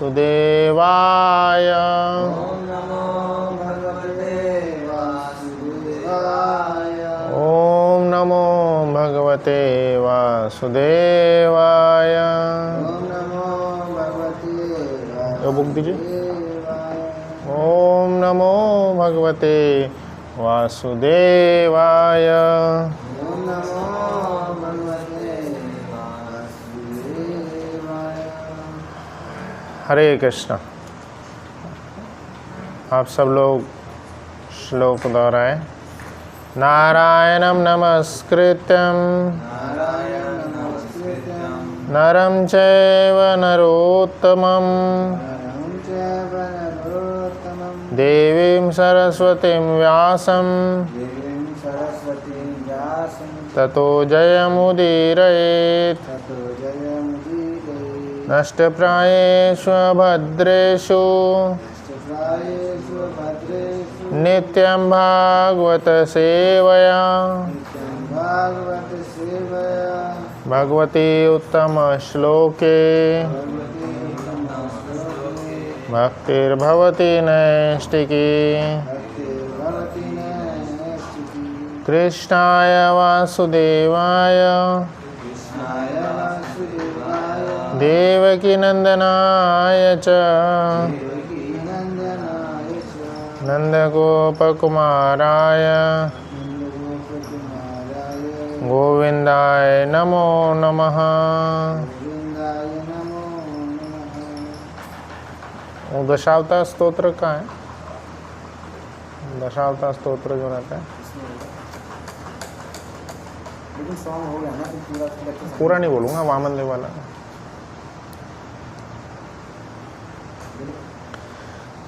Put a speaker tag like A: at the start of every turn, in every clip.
A: वासुदेवाय।
B: ओम नमो भगवते वासुदेवाय।
A: ओम नमो भगवते वासुदेवाय।
B: ओम नमो भगवते
A: ये बुक दीजिए।
B: वासुदेवाय।
A: ओम नमो भगवते वासुदेवाय।
B: ओम नमो भगवते वासुदेवाय।
A: हरे कृष्ण। आप सब लोग श्लोक दोहराए। नारायणं नमस्कृत्यं
B: नारायणं नमस्कृत्यं
A: नरं चैव नरोत्तमं
B: नरं चैव नरोत्तमं
A: देवीं सरस्वतीं व्यासं
B: देवीं सरस्वतीं व्यासं
A: ततो जयमुदीरयेत्।
B: ततो जयमुदीरयेत्।
A: नष्टप्रायेषु भद्रेषु
B: नष्टप्रायेषु भद्रेषु
A: नित्यं भागवत सेवया
B: नित्यं भागवत सेवया
A: भगवती उत्तम श्लोके
B: भगवती नमोस्तुते।
A: भक्तिर्भवति नैष्टिकी।
B: भक्तिर्भवति नैष्टिकी।
A: कृष्णाय वासुदेवाय
B: कृष्णाय वासुदेवाय
A: देवकीनन्दनाय च
B: देवकीनन्दनाय च
A: नन्दगोपकुमाराय
B: नन्दगोपकुमाराय
A: गोविन्दाय नमो नमः।
B: गोविन्दाय नमो नमः।
A: वो दशावतार स्तोत्र का है। दशावतार स्तोत्र जो रहता है
B: लेकिन सॉन्ग हो गया ना तो
A: पूरा नहीं बोलूँगा, वामन देव वाला।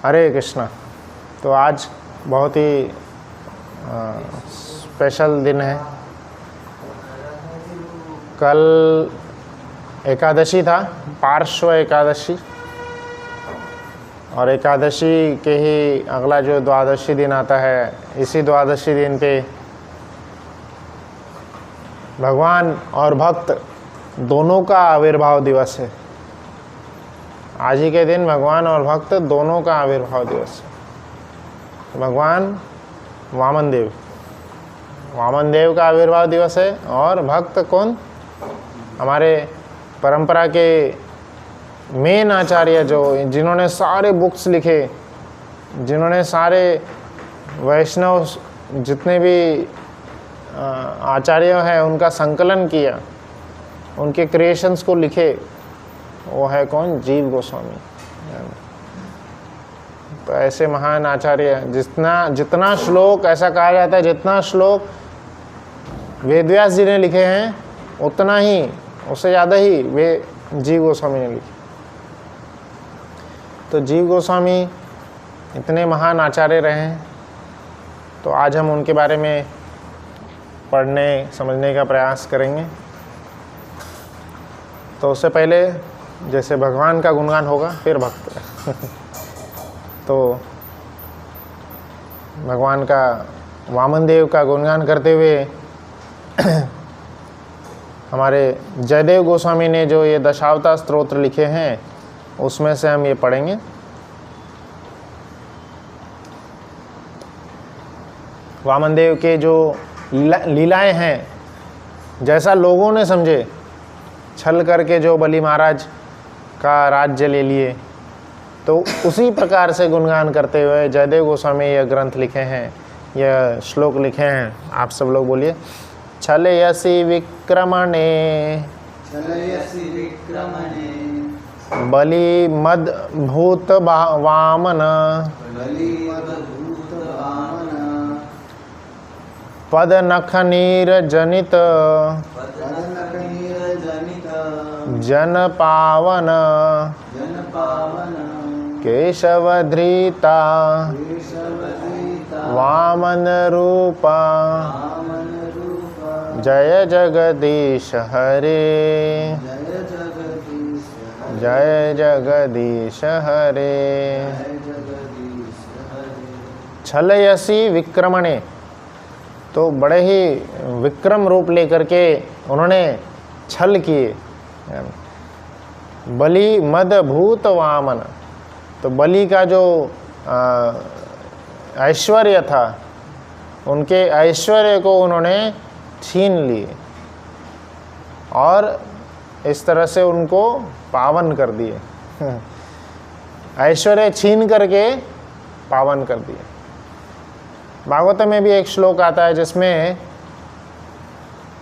A: हरे कृष्णा। तो आज बहुत ही स्पेशल दिन है। कल एकादशी था, पार्श्व एकादशी, और एकादशी के ही अगला जो द्वादशी दिन आता है, इसी द्वादशी दिन पे भगवान और भक्त दोनों का आविर्भाव दिवस है। आज ही के दिन भगवान और भक्त दोनों का आविर्भाव दिवस है। भगवान वामन देव का आविर्भाव दिवस है, और भक्त कौन? हमारे परंपरा के मेन आचार्य, जो जिन्होंने सारे बुक्स लिखे, जिन्होंने सारे वैष्णव जितने भी आचार्य हैं उनका संकलन किया, उनके क्रिएशंस को लिखे, वो है कौन? जीव गोस्वामी। तो ऐसे महान आचार्य, जितना श्लोक, ऐसा कहा जाता है जितना श्लोक वेदव्यास जी ने लिखे हैं उतना ही, उससे ज़्यादा ही वे जीव गोस्वामी ने लिखे। तो जीव गोस्वामी इतने महान आचार्य रहे हैं, तो आज हम उनके बारे में पढ़ने समझने का प्रयास करेंगे। तो उससे पहले जैसे भगवान का गुणगान होगा, फिर भक्त तो भगवान का, वामन देव का गुणगान करते हुए हमारे जयदेव गोस्वामी ने जो ये दशावतार स्तोत्र लिखे हैं, उसमें से हम ये पढ़ेंगे। वामन देव के जो लीलाएं हैं, जैसा लोगों ने समझे, छल करके जो बलि महाराज का राज्य ले लिए, तो उसी प्रकार से गुणगान करते हुए जयदेव गोस्वामी यह ग्रंथ लिखे हैं, यह श्लोक लिखे हैं। आप सब लोग बोलिए। छलयसि विक्रमणे
B: चलयसि विक्रमणे
A: बलि मद भूत वामन
B: बलिमद्भूत वामन
A: पद नख नीर जनित
B: पदनकनीरजनित
A: जन पावन
B: जनपावन
A: केशवधृता
B: केशवधृता
A: वामन रूपा
B: वामन रूप
A: जय जगदीश हरे
B: जय जगदीश
A: जय जगदीश हरे।
B: जय जगदीश हरे।
A: छलयसि विक्रमणे, तो बड़े ही विक्रम रूप लेकर के उन्होंने छल किए। बलि मद भूत वामन। तो बलि का जो ऐश्वर्य था, उनके ऐश्वर्य को उन्होंने छीन लिए और इस तरह से उनको पावन कर दिए। ऐश्वर्य छीन करके पावन कर दिए। भागवत में भी एक श्लोक आता है जिसमें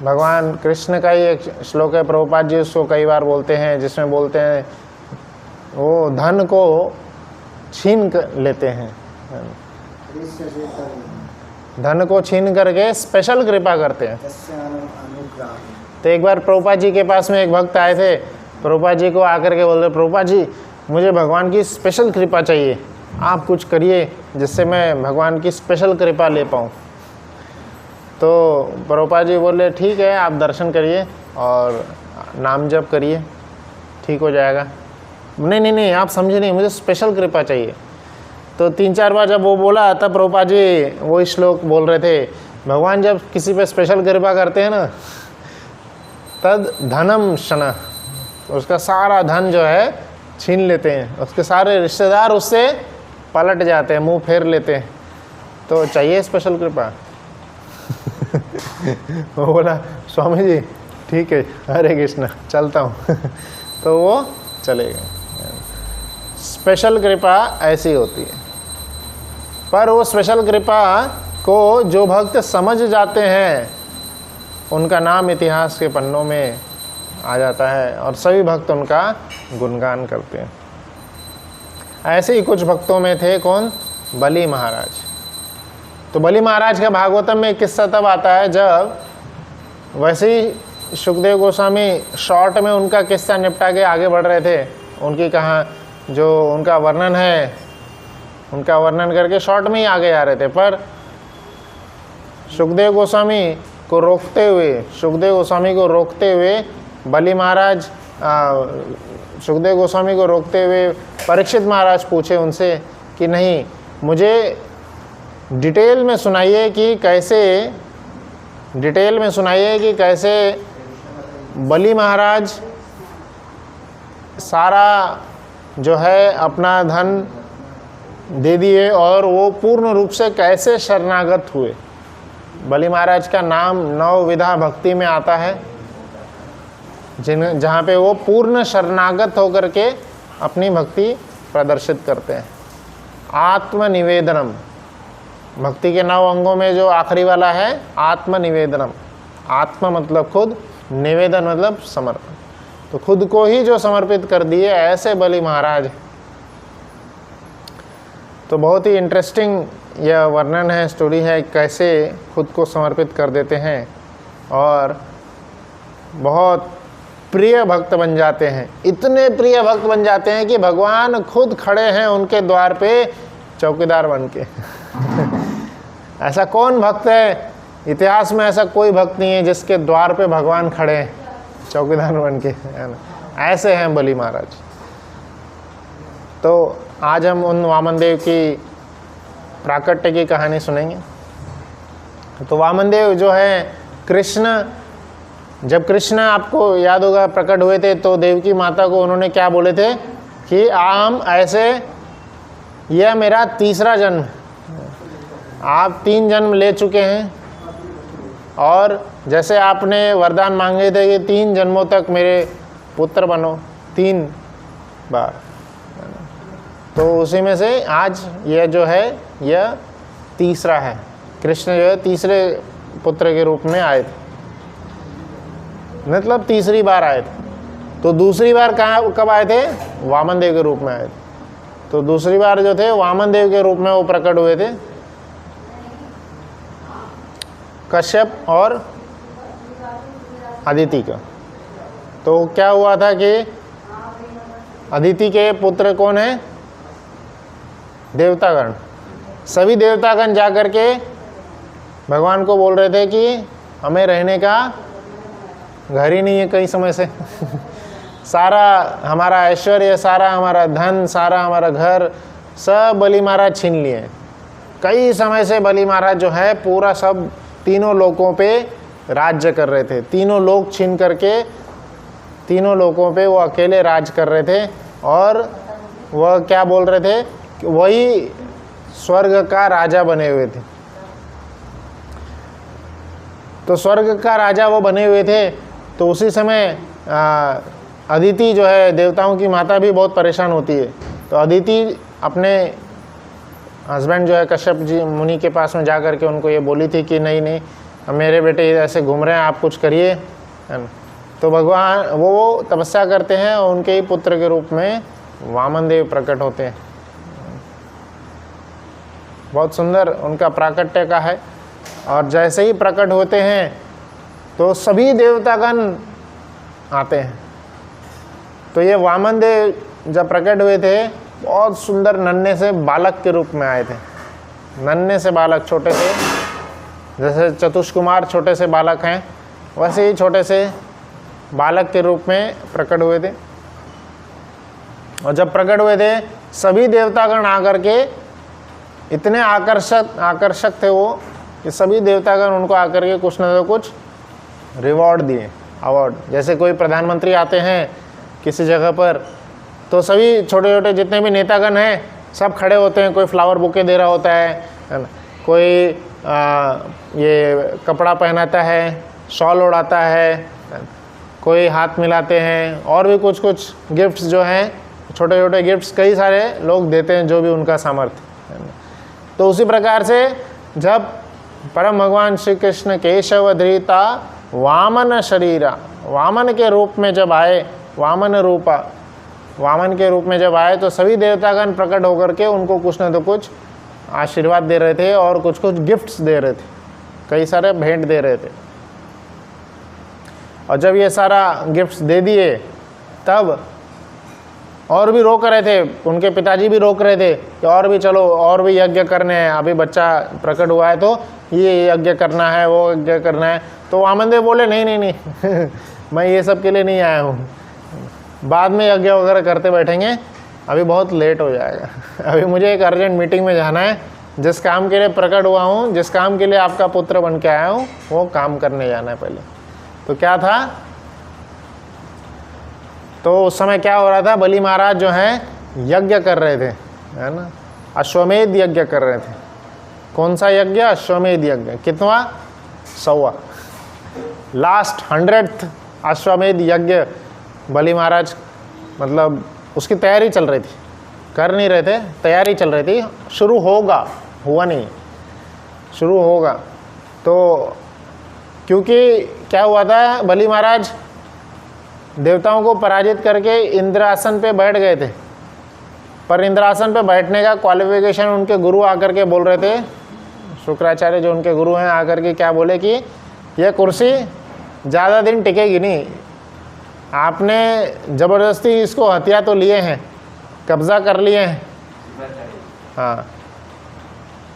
A: भगवान कृष्ण का ही एक श्लोक है, प्रभुपाद जी उसको कई बार बोलते हैं, जिसमें बोलते हैं वो धन को छीन कर लेते हैं, धन को छीन करके स्पेशल कृपा करते हैं। तो एक बार प्रभुपाद जी के पास में एक भक्त आए थे, प्रभुपाद जी को आकर के बोल रहे, प्रभुपाद जी मुझे भगवान की स्पेशल कृपा चाहिए, आप कुछ करिए जिससे मैं भगवान की स्पेशल कृपा ले पाऊँ। तो प्रभुपाद जी बोले ठीक है, आप दर्शन करिए और नाम जप करिए, ठीक हो जाएगा। नहीं नहीं नहीं, आप समझे नहीं, मुझे स्पेशल कृपा चाहिए। तो 3-4 बार जब वो बोला तब प्रभुपाद जी वो श्लोक बोल रहे थे, भगवान जब किसी पे स्पेशल कृपा करते हैं ना, तद धनम शना, उसका सारा धन जो है छीन लेते हैं, उसके सारे रिश्तेदार उससे पलट जाते हैं, मुंह फेर लेते हैं। तो चाहिए स्पेशल कृपा। वो बोला स्वामी जी ठीक है, हरे कृष्ण, चलता हूँ। तो वो चले गए। स्पेशल कृपा ऐसी होती है, पर वो स्पेशल कृपा को जो भक्त समझ जाते हैं उनका नाम इतिहास के पन्नों में आ जाता है और सभी भक्त उनका गुणगान करते हैं। ऐसे ही कुछ भक्तों में थे कौन? बलि महाराज। तो बलि महाराज का भागवतम में किस्सा तब आता है जब वैसे ही सुखदेव गोस्वामी शॉर्ट में उनका किस्सा निपटा के आगे बढ़ रहे थे। उनकी कहाँ जो उनका वर्णन है, उनका वर्णन करके शॉर्ट में ही आगे आ रहे थे, पर सुखदेव गोस्वामी को रोकते हुए बलि महाराज सुखदेव गोस्वामी को रोकते हुए परीक्षित महाराज पूछे उनसे कि नहीं, मुझे डिटेल में सुनाइए कि कैसे बलि महाराज सारा जो है अपना धन दे दिए और वो पूर्ण रूप से कैसे शरणागत हुए। बलि महाराज का नाम नवविधा भक्ति में आता है, जहाँ पे वो पूर्ण शरणागत होकर के अपनी भक्ति प्रदर्शित करते हैं। आत्मनिवेदनम, भक्ति के 9 अंगों में जो आखिरी वाला है आत्मनिवेदनम। आत्मा मतलब खुद, निवेदन मतलब समर्पण। तो खुद को ही जो समर्पित कर दिए ऐसे बलि महाराज। तो बहुत ही इंटरेस्टिंग यह वर्णन है, स्टोरी है, कैसे खुद को समर्पित कर देते हैं और बहुत प्रिय भक्त बन जाते हैं। इतने प्रिय भक्त बन जाते हैं कि भगवान खुद खड़े हैं उनके द्वार पे चौकीदार बन के। ऐसा कौन भक्त है? इतिहास में ऐसा कोई भक्त नहीं है जिसके द्वार पे भगवान खड़े हैं चौकीदार बन के, है ना। ऐसे हैं बलि महाराज। तो आज हम उन वामन देव की प्राकट्य की कहानी सुनेंगे। तो वामन देव जो है कृष्ण, जब कृष्ण आपको याद होगा प्रकट हुए थे तो देवकी माता को उन्होंने क्या बोले थे कि आम ऐसे, यह मेरा 3रा जन्म, आप 3 जन्म ले चुके हैं और जैसे आपने वरदान मांगे थे कि 3 जन्मों तक मेरे पुत्र बनो 3 बार, तो उसी में से आज यह जो है यह 3रा है। कृष्ण जो है 3रे पुत्र के रूप में आए थे, मतलब 3री बार आए थे। तो दूसरी बार कब आए थे? वामन देव के रूप में आए थे। तो दूसरी बार जो थे वामन देव के रूप में वो प्रकट हुए थे, कश्यप और अदिति का। तो क्या हुआ था कि अदिति के पुत्र कौन है? देवतागण। सभी देवतागण जाकर के भगवान को बोल रहे थे कि हमें रहने का घर ही नहीं है कई समय से। सारा हमारा ऐश्वर्य, सारा हमारा धन, सारा हमारा घर सब बलि महाराज छीन लिए। कई समय से बलि महाराज जो है पूरा सब तीनों लोकों पे राज्य कर रहे थे। तीनों लोक छीन करके तीनों लोकों पे वो अकेले राज कर रहे थे और वह क्या बोल रहे थे कि वही स्वर्ग का राजा बने हुए थे। तो स्वर्ग का राजा वो बने हुए थे। तो उसी समय अदिति जो है देवताओं की माता भी बहुत परेशान होती है। तो अदिति अपने हस्बैंड जो है कश्यप जी मुनि के पास में जा कर के उनको ये बोली थी कि नहीं नहीं, अब मेरे बेटे ऐसे घूम रहे हैं, आप कुछ करिए, है ना। तो भगवान वो तपस्या करते हैं और उनके ही पुत्र के रूप में वामन देव प्रकट होते हैं। बहुत सुंदर उनका प्राकट्य का है। और जैसे ही प्रकट होते हैं तो सभी देवतागण आते हैं। तो ये वामन देव जब प्रकट हुए थे बहुत सुंदर नन्हे से बालक के रूप में आए थे। नन्हे से बालक, छोटे से, जैसे चतुष्कुमार छोटे से बालक हैं वैसे ही छोटे से बालक के रूप में प्रकट हुए थे। और जब प्रकट हुए थे सभी देवतागण आकर के इतने आकर्षक थे वो कि सभी देवतागण उनको आकर के कुछ न कुछ रिवॉर्ड दिए, अवार्ड। जैसे कोई प्रधानमंत्री आते हैं किसी जगह पर तो सभी छोटे छोटे जितने भी नेतागण हैं सब खड़े होते हैं। कोई फ्लावर बुके दे रहा होता है ना, कोई ये कपड़ा पहनाता है, शॉल उड़ाता है, कोई हाथ मिलाते हैं, और भी कुछ कुछ गिफ्ट्स जो हैं, छोटे छोटे गिफ्ट्स कई सारे लोग देते हैं जो भी उनका सामर्थ्य है। तो उसी प्रकार से जब परम भगवान श्री कृष्ण केशव धृता वामन शरीरा, वामन के रूप में जब आए, वामन के रूप में जब आए तो सभी देवतागण प्रकट होकर के उनको कुछ न तो कुछ आशीर्वाद दे रहे थे और कुछ कुछ गिफ्ट्स दे रहे थे, कई सारे भेंट दे रहे थे। और जब ये सारा गिफ्ट्स दे दिए तब और भी रोक रहे थे, उनके पिताजी भी रोक रहे थे कि और भी चलो, और भी यज्ञ करने हैं, अभी बच्चा प्रकट हुआ है तो ये यज्ञ करना है, वो यज्ञ करना है। तो वामन देव बोले नहीं नहीं नहीं मैं ये सब के लिए नहीं आया हूँ, बाद में यज्ञ वगैरह करते बैठेंगे, अभी बहुत लेट हो जाएगा। अभी मुझे एक अर्जेंट मीटिंग में जाना है, जिस काम के लिए प्रकट हुआ हूँ, जिस काम के लिए आपका पुत्र बन के आया हूँ, वो काम करने जाना है पहले। तो क्या था, तो उस समय क्या हो रहा था, बलि महाराज जो हैं यज्ञ कर रहे थे, है ना, अश्वमेध यज्ञ कर रहे थे। कौन सा यज्ञ? अश्वमेध यज्ञ। कितवा? 100वां, लास्ट 100th अश्वमेध यज्ञ बलि महाराज, मतलब उसकी तैयारी चल रही थी, कर नहीं रहे थे, तैयारी चल रही थी, शुरू होगा, हुआ नहीं, शुरू होगा। तो क्योंकि क्या हुआ था, बलि महाराज देवताओं को पराजित करके इंद्रासन पे बैठ गए थे, पर इंद्रासन पे बैठने का क्वालिफिकेशन उनके गुरु आकर के बोल रहे थे, शुक्राचार्य जो उनके गुरु हैं आकर के क्या बोले कि यह कुर्सी ज़्यादा दिन टिकेगी नहीं, आपने ज़बरदस्ती इसको हथिया तो लिए हैं, कब्ज़ा कर लिए हैं, हाँ,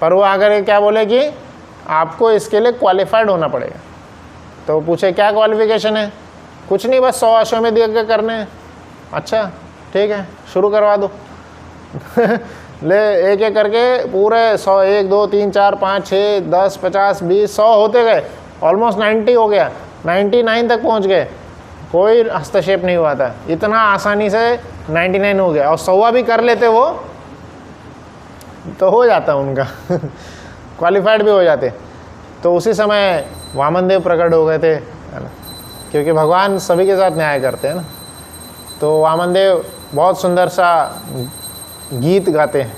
A: पर वो आकर के क्या बोले कि आपको इसके लिए क्वालिफाइड होना पड़ेगा। तो पूछे क्या क्वालिफिकेशन है? कुछ नहीं, बस 100 अश्वमेध यज्ञ करने हैं। अच्छा ठीक है, शुरू करवा दो। ले एक एक करके पूरे 100, 1 2 3 4 5 6 10 50 20 100 होते गए, ऑलमोस्ट 90 हो गया, 99 तक पहुंच गए, कोई हस्तक्षेप नहीं हुआ था, इतना आसानी से 99 हो गया। और 100वां भी कर लेते वो तो हो जाता उनका क्वालिफाइड भी हो जाते। तो उसी समय वामन देव प्रकट हो गए थे, है ना, क्योंकि भगवान सभी के साथ न्याय करते हैं ना। तो वामन देव बहुत सुंदर सा गीत गाते हैं।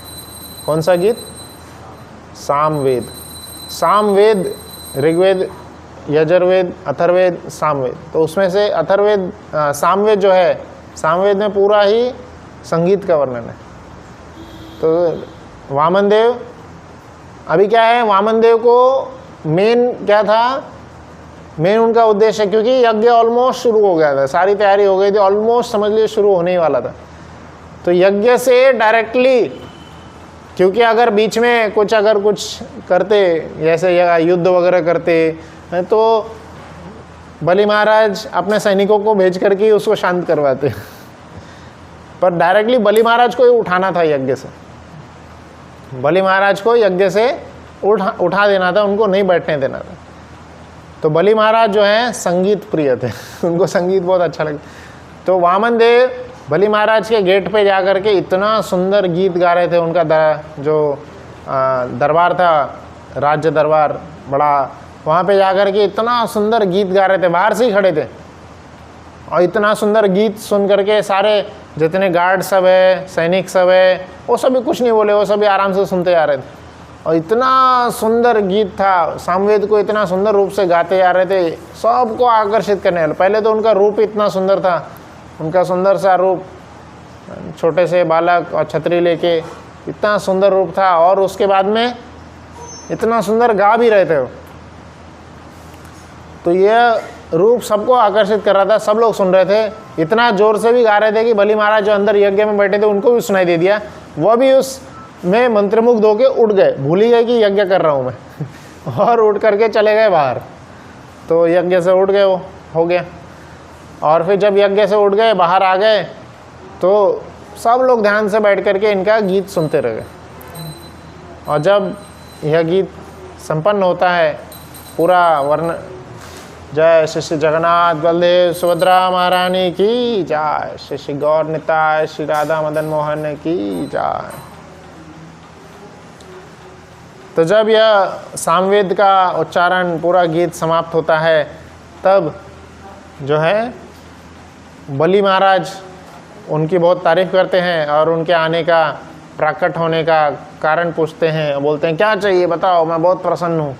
A: कौन सा गीत? सामवेद। सामवेद, ऋग्वेद, यजुर्वेद, अथर्ववेद, सामवेद। तो उसमें से अथर्ववेद, सामवेद जो है, सामवेद में पूरा ही संगीत का वर्णन है। तो वामन देव, अभी क्या है, वामन देव को मेन क्या था, मेन उनका उद्देश्य, क्योंकि यज्ञ ऑलमोस्ट शुरू हो गया था, सारी तैयारी हो गई थी, ऑलमोस्ट समझ लिए शुरू होने ही वाला था। तो यज्ञ से डायरेक्टली, क्योंकि अगर बीच में कुछ करते, जैसे युद्ध वगैरह करते तो बलि महाराज अपने सैनिकों को भेज करके उसको शांत करवाते, पर डायरेक्टली बलि महाराज को ही उठाना था यज्ञ से, बलि महाराज को यज्ञ से उठा देना था, उनको नहीं बैठने देना था। तो बलि महाराज जो हैं संगीत प्रिय थे, उनको संगीत बहुत अच्छा लगता। तो वामन देव बलि महाराज के गेट पे जा कर के इतना सुंदर गीत गा रहे थे। उनका जो दरबार था, राज्य दरबार बड़ा, वहाँ पे जा कर के इतना सुंदर गीत गा रहे थे, बाहर से ही खड़े थे। और इतना सुंदर गीत सुन करके सारे जितने गार्ड सब है, सैनिक सब है, वो सभी कुछ नहीं बोले, वो सभी आराम से सुनते जा रहे थे। और इतना सुंदर गीत था, सामवेद को इतना सुंदर रूप से गाते जा रहे थे, सबको आकर्षित करने वाले। पहले तो उनका रूप इतना सुंदर था, उनका सुंदर सा रूप, छोटे से बालक और छतरी लेके, इतना सुंदर रूप था। और उसके बाद में इतना सुंदर गा भी रहे थे वो। तो यह रूप सबको आकर्षित कर रहा था, सब लोग सुन रहे थे। इतना जोर से भी गा रहे थे कि बलि महाराज जो अंदर यज्ञ में बैठे थे उनको भी सुनाई दे दिया। वह भी उसमें मंत्रमुग्ध होके उठ गए, भूल ही गए कि यज्ञ कर रहा हूँ मैं और उठ करके चले गए बाहर। तो यज्ञ से उठ गए, वो हो गया। और फिर जब यज्ञ से उठ गए, बाहर आ गए, तो सब लोग ध्यान से बैठ करके इनका गीत सुनते रह गए। और जब यह गीत संपन्न होता है, पूरा वर्ण, जय श्री श्री जगन्नाथ बलदेव सुभद्रा महारानी की जय, श्री श्री गौर निताय श्री राधा मदन मोहन की जय। तो जब यह सामवेद का उच्चारण, पूरा गीत समाप्त होता है, तब जो है बलि महाराज उनकी बहुत तारीफ करते हैं और उनके आने का, प्रकट होने का कारण पूछते हैं। बोलते हैं क्या चाहिए बताओ, मैं बहुत प्रसन्न हूँ।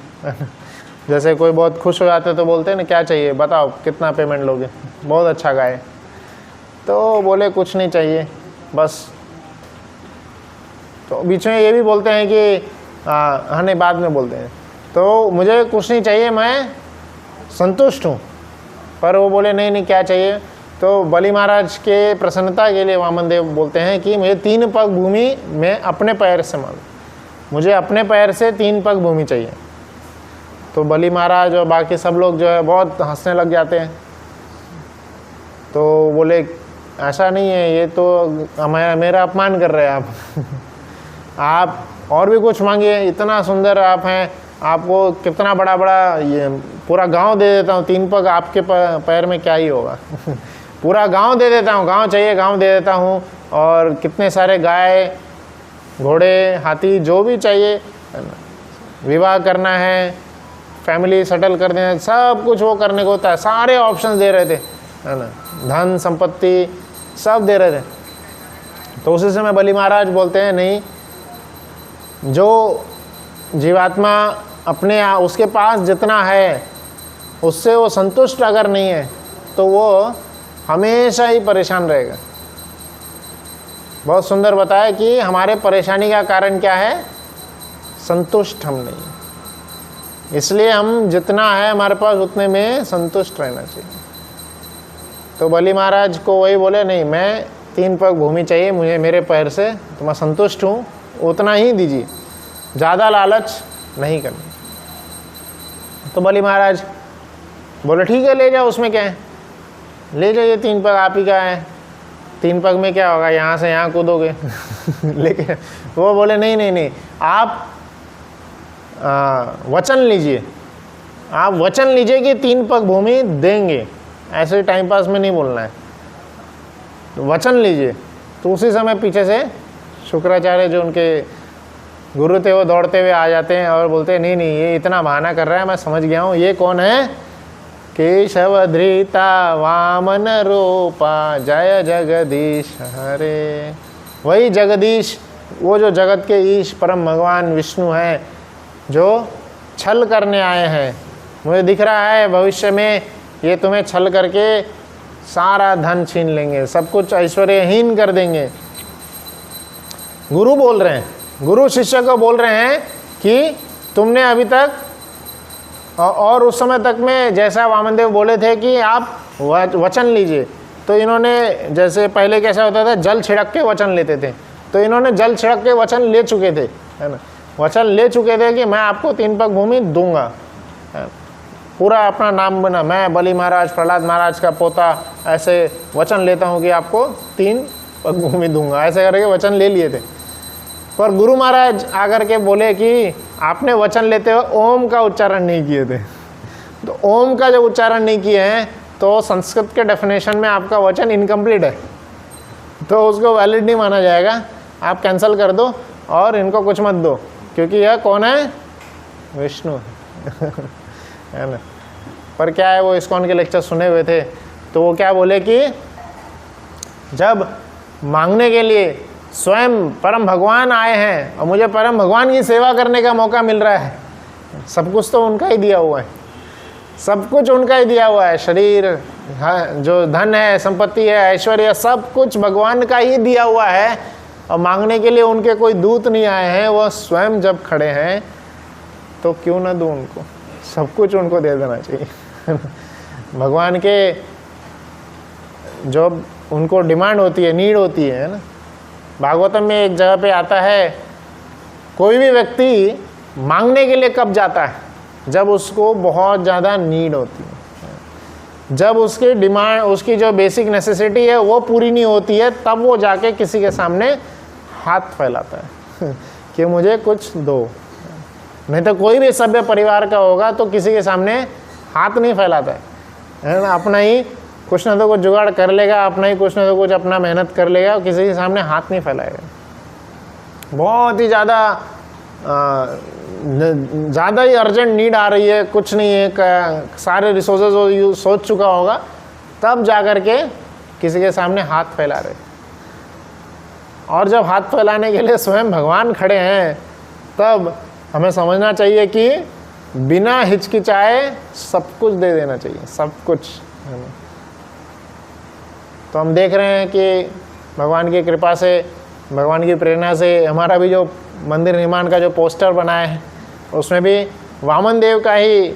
A: जैसे कोई बहुत खुश हो जाते तो बोलते हैं ना क्या चाहिए बताओ, कितना पेमेंट लोगे, बहुत अच्छा गाए। तो बोले कुछ नहीं चाहिए बस। तो बीच में ये भी बोलते हैं कि नहीं, बाद में बोलते हैं, तो मुझे कुछ नहीं चाहिए, मैं संतुष्ट हूँ। पर वो बोले नहीं नहीं क्या चाहिए। तो बलि महाराज के प्रसन्नता के लिए वामन देव बोलते हैं कि मुझे 3 पग भूमि में अपने पैर से मांगो, मुझे अपने पैर से 3 पग भूमि चाहिए। तो बलि महाराज और बाकी सब लोग जो है बहुत हंसने लग जाते हैं। तो बोले ऐसा नहीं है, ये तो मेरा अपमान कर रहे हैं आप आप और भी कुछ मांगिए, इतना सुंदर आप हैं, आपको कितना बड़ा बड़ा ये पूरा गांव दे देता हूँ, 3 पग आपके पैर में क्या ही होगा पूरा गांव दे देता हूँ, गांव चाहिए गांव दे देता हूँ। और कितने सारे गाय, घोड़े, हाथी, जो भी चाहिए, विवाह करना है, फैमिली सेटल कर देना, सब कुछ वो करने को होता है। सारे ऑप्शन दे रहे थे, है ना, धन संपत्ति सब दे रहे थे। तो उसी समय बलि महाराज बोलते हैं नहीं, जो जीवात्मा अपने उसके पास जितना है उससे वो संतुष्ट अगर नहीं है तो वो हमेशा ही परेशान रहेगा। बहुत सुंदर बताया कि हमारे परेशानी का कारण क्या है, संतुष्ट हम नहीं। इसलिए हम जितना है हमारे पास उतने में संतुष्ट रहना चाहिए। तो बलि महाराज को वही बोले नहीं, मैं 3 पग भूमि चाहिए मुझे मेरे पैर से, तो मैं संतुष्ट हूँ, उतना ही दीजिए, ज़्यादा लालच नहीं करना। तो बलि महाराज बोले ठीक है ले जाओ, उसमें क्या है, ले जाइए, 3 पग आप ही का है, 3 पग में क्या होगा, यहाँ से यहाँ कूदोगे लेकिन वो बोले नहीं नहीं नहीं, आप वचन लीजिए, आप वचन लीजिए कि 3 पग भूमि देंगे, ऐसे टाइम पास में नहीं बोलना है, तो वचन लीजिए। तो उसी समय पीछे से शुक्राचार्य जो उनके गुरु थे वो दौड़ते हुए आ जाते हैं और बोलते हैं नहीं नहीं ये इतना बहाना कर रहा है, मैं समझ गया हूँ, ये कौन है, केशव धृता वामन रूपा जय जगदीश हरे। वही जगदीश, वो जो जगत के ईश परम भगवान विष्णु हैं, जो छल करने आए हैं। मुझे दिख रहा है भविष्य में ये तुम्हें छल करके सारा धन छीन लेंगे, सब कुछ ऐश्वर्यहीन कर देंगे। गुरु बोल रहे हैं, गुरु शिष्य को बोल रहे हैं कि तुमने अभी तक और उस समय तक में जैसा वामनदेव बोले थे कि आप वचन लीजिए, तो इन्होंने जैसे पहले कैसा होता था जल छिड़क के वचन लेते थे, तो इन्होंने जल छिड़क के वचन ले चुके थे, है ना, वचन ले चुके थे कि मैं आपको 3 पग भूमि दूंगा, पूरा अपना नाम बना, मैं बलि महाराज प्रहलाद महाराज का पोता ऐसे वचन लेता हूँ कि आपको 3 पग भूमि दूंगा, ऐसे करके वचन ले लिए थे। पर गुरु महाराज आकर के बोले कि आपने वचन लेते हुए ओम का उच्चारण नहीं किए थे, तो ओम का जब उच्चारण नहीं किए हैं तो संस्कृत के डेफिनेशन में आपका वचन इनकम्प्लीट है, तो उसको वैलिड नहीं माना जाएगा। आप कैंसिल कर दो और इनको कुछ मत दो, क्योंकि यह कौन है? विष्णु है ना। पर क्या है, वो इस्कॉन के लेक्चर सुने हुए थे, तो वो क्या बोले कि जब मांगने के लिए स्वयं परम भगवान आए हैं और मुझे परम भगवान की सेवा करने का मौका मिल रहा है, सब कुछ तो उनका ही दिया हुआ है, सब कुछ उनका ही दिया हुआ है, शरीर, जो धन है, संपत्ति है, ऐश्वर्य, सब कुछ भगवान का ही दिया हुआ है, और मांगने के लिए उनके कोई दूत नहीं आए हैं, वह स्वयं जब खड़े हैं, तो क्यों ना दूं उनको, सब कुछ उनको दे देना चाहिए। भगवान के जो उनको डिमांड होती है, नीड होती है ना। भागवतम में एक जगह पे आता है, कोई भी व्यक्ति मांगने के लिए कब जाता है? जब उसको बहुत ज़्यादा नीड होती है, जब उसकी डिमांड, उसकी जो बेसिक नेसेसिटी है वो पूरी नहीं होती है, तब वो जाके किसी के सामने हाथ फैलाता है कि मुझे कुछ दो। नहीं तो कोई भी सभ्य परिवार का होगा तो किसी के सामने हाथ नहीं फैलाता है ना, अपना ही कुछ ना तो कुछ जुगाड़ कर लेगा, अपना ही कुछ ना तो कुछ अपना मेहनत कर लेगा, और किसी के सामने हाथ नहीं फैलाएगा। बहुत ही ज़्यादा ही अर्जेंट नीड आ रही है, कुछ नहीं है, सारे रिसोर्सेज वो सोच चुका होगा, तब जा कर के किसी के सामने हाथ फैला रहे। और जब हाथ फैलाने के लिए स्वयं भगवान खड़े हैं, तब हमें समझना चाहिए कि बिना हिचकिचाए सब कुछ दे देना चाहिए, सब कुछ। तो हम देख रहे हैं कि भगवान की कृपा से, भगवान की प्रेरणा से हमारा भी जो मंदिर निर्माण का जो पोस्टर बनाया है, उसमें भी वामन देव का ही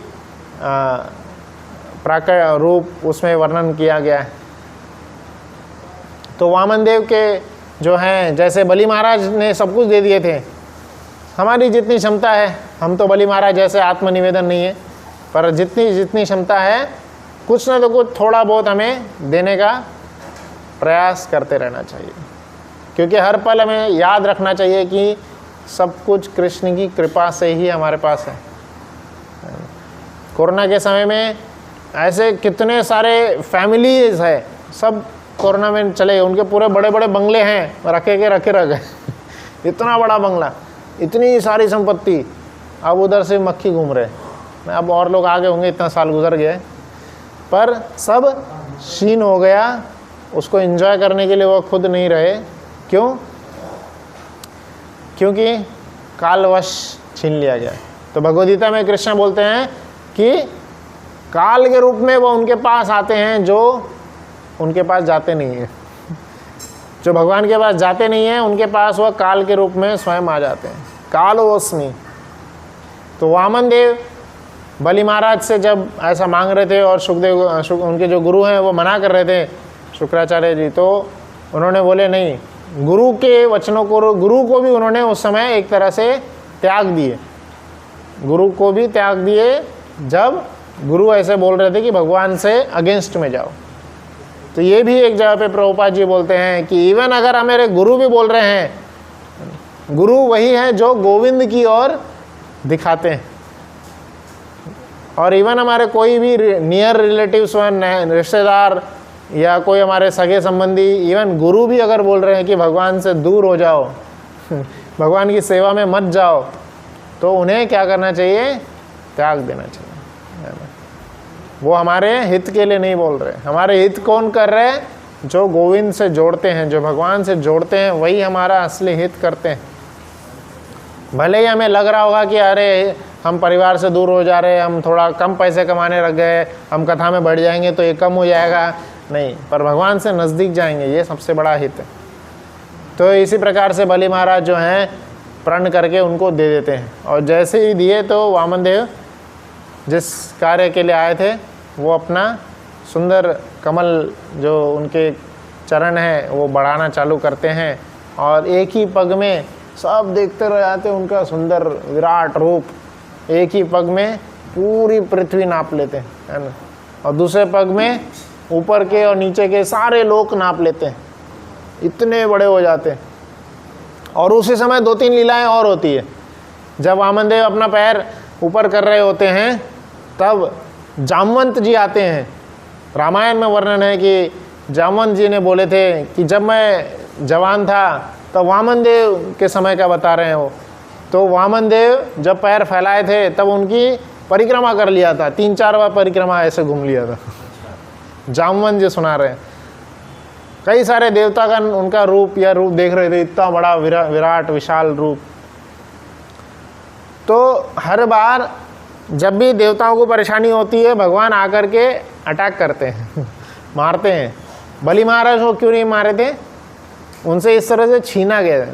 A: प्राकृत रूप उसमें वर्णन किया गया है। तो वामन देव के जो हैं, जैसे बलि महाराज ने सब कुछ दे दिए थे, हमारी जितनी क्षमता है, हम तो बलि महाराज जैसे आत्मनिवेदन नहीं है, पर जितनी क्षमता है, कुछ ना तो कुछ थोड़ा बहुत हमें देने का प्रयास करते रहना चाहिए, क्योंकि हर पल हमें याद रखना चाहिए कि सब कुछ कृष्ण की कृपा से ही हमारे पास है। कोरोना के समय में ऐसे कितने सारे फैमिलीज है, सब कोरोना में चले गए, उनके पूरे बड़े बड़े बंगले हैं, रखे रह गए इतना बड़ा बंगला, इतनी सारी संपत्ति, अब उधर से मक्खी घूम रहे। अब और लोग आगे होंगे, इतना साल गुजर गए, पर सब क्षीण हो गया, उसको एंजॉय करने के लिए वो खुद नहीं रहे। क्यों? क्योंकि कालवश छीन लिया गया। तो भगवद गीता में कृष्ण बोलते हैं कि काल के रूप में वो उनके पास आते हैं जो उनके पास जाते नहीं हैं, जो भगवान के पास जाते नहीं हैं, उनके पास वह काल के रूप में स्वयं आ जाते हैं, कालोस्मि। तो वामन देव बलि महाराज से जब ऐसा मांग रहे थे, और सुखदेव उनके जो गुरु हैं वो मना कर रहे थे, शुक्राचार्य जी, तो उन्होंने बोले नहीं, गुरु के वचनों को, गुरु को भी उन्होंने उस समय एक तरह से त्याग दिए, गुरु को भी त्याग दिए, जब गुरु ऐसे बोल रहे थे कि भगवान से अगेंस्ट में जाओ। तो ये भी एक जगह पे प्रभुपाद जी बोलते हैं कि इवन अगर हमारे गुरु भी बोल रहे हैं, गुरु वही है जो गोविंद की ओर दिखाते हैं, और इवन हमारे कोई भी नियर रिलेटिव्स, रिश्तेदार या कोई हमारे सगे संबंधी, इवन गुरु भी अगर बोल रहे हैं कि भगवान से दूर हो जाओ, भगवान की सेवा में मत जाओ, तो उन्हें क्या करना चाहिए? त्याग देना चाहिए। वो हमारे हित के लिए नहीं बोल रहे, हमारे हित कौन कर रहे हैं? जो गोविंद से जोड़ते हैं, जो भगवान से जोड़ते हैं, वही हमारा असली हित करते हैं। भले ही हमें लग रहा होगा कि अरे हम परिवार से दूर हो जा रहे हैं, हम थोड़ा कम पैसे कमाने लग गए, हम कथा में बढ़ जाएंगे तो ये कम हो जाएगा, नहीं, पर भगवान से नज़दीक जाएंगे, ये सबसे बड़ा हित है। तो इसी प्रकार से बलि महाराज जो हैं प्रण करके उनको दे देते हैं, और जैसे ही दिए तो वामन देव जिस कार्य के लिए आए थे वो अपना सुंदर कमल जो उनके चरण हैं वो बढ़ाना चालू करते हैं, और एक ही पग में सब देखते रह जाते उनका सुंदर विराट रूप, एक ही पग में पूरी पृथ्वी नाप लेते हैं, है ना, और दूसरे पग में ऊपर के और नीचे के सारे लोक नाप लेते हैं, इतने बड़े हो जाते हैं। और उसी समय 2-3 लीलाएं और होती है। जब वामन देव अपना पैर ऊपर कर रहे होते हैं, तब जामवंत जी आते हैं, रामायण में वर्णन है कि जामवंत जी ने बोले थे कि जब मैं जवान था तब वामन देव के समय का बता रहे हैं वो, तो वामन देव जब पैर फैलाए थे तब उनकी परिक्रमा कर लिया था, 3-4 बार परिक्रमा ऐसे घूम लिया था। जामवंत जी सुना रहे हैं। कई सारे देवतागण उनका रूप या रूप देख रहे थे, इतना बड़ा विराट विशाल रूप। तो हर बार जब भी देवताओं को परेशानी होती है भगवान आकर के अटैक करते हैं, मारते हैं। बलि महाराज को क्यों नहीं मारे थे? उनसे इस तरह से छीना गया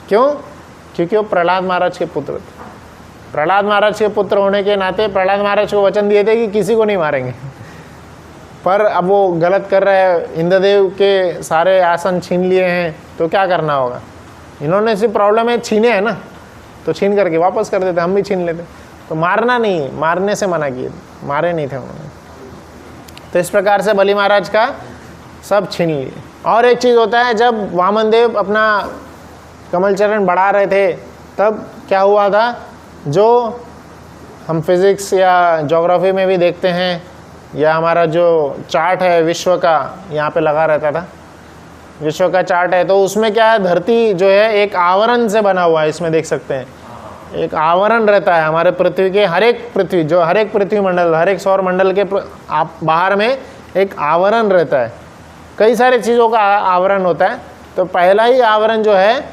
A: क्यों? क्योंकि वो प्रहलाद महाराज के पुत्र थे। प्रहलाद महाराज के पुत्र होने के नाते प्रहलाद महाराज को वचन दिए थे कि किसी को नहीं मारेंगे, पर अब वो गलत कर रहे हैं, इंद्रदेव के सारे आसन छीन लिए हैं, तो क्या करना होगा? इन्होंने सिर्फ प्रॉब्लम है छीने है ना, तो छीन करके वापस कर देते, हम भी छीन लेते। तो मारना नहीं, मारने से मना किए, मारे नहीं थे उन्होंने। तो इस प्रकार से बलि महाराज का सब छीन लिए। और एक चीज़ होता है, जब वामन देव अपना कमल चरण बढ़ा रहे थे तब क्या हुआ था, जो हम फिज़िक्स या ज्योग्राफी में भी देखते हैं, या हमारा जो चार्ट है विश्व का यहाँ पे लगा रहता था, विश्व का चार्ट है, तो उसमें क्या है, धरती जो है एक आवरण से बना हुआ है। इसमें देख सकते हैं एक आवरण रहता है हमारे पृथ्वी के, हर एक पृथ्वी मंडल, हर एक सौर मंडल के आप बाहर में एक आवरण रहता है। कई सारी चीज़ों का आवरण होता है। तो पहला ही आवरण जो है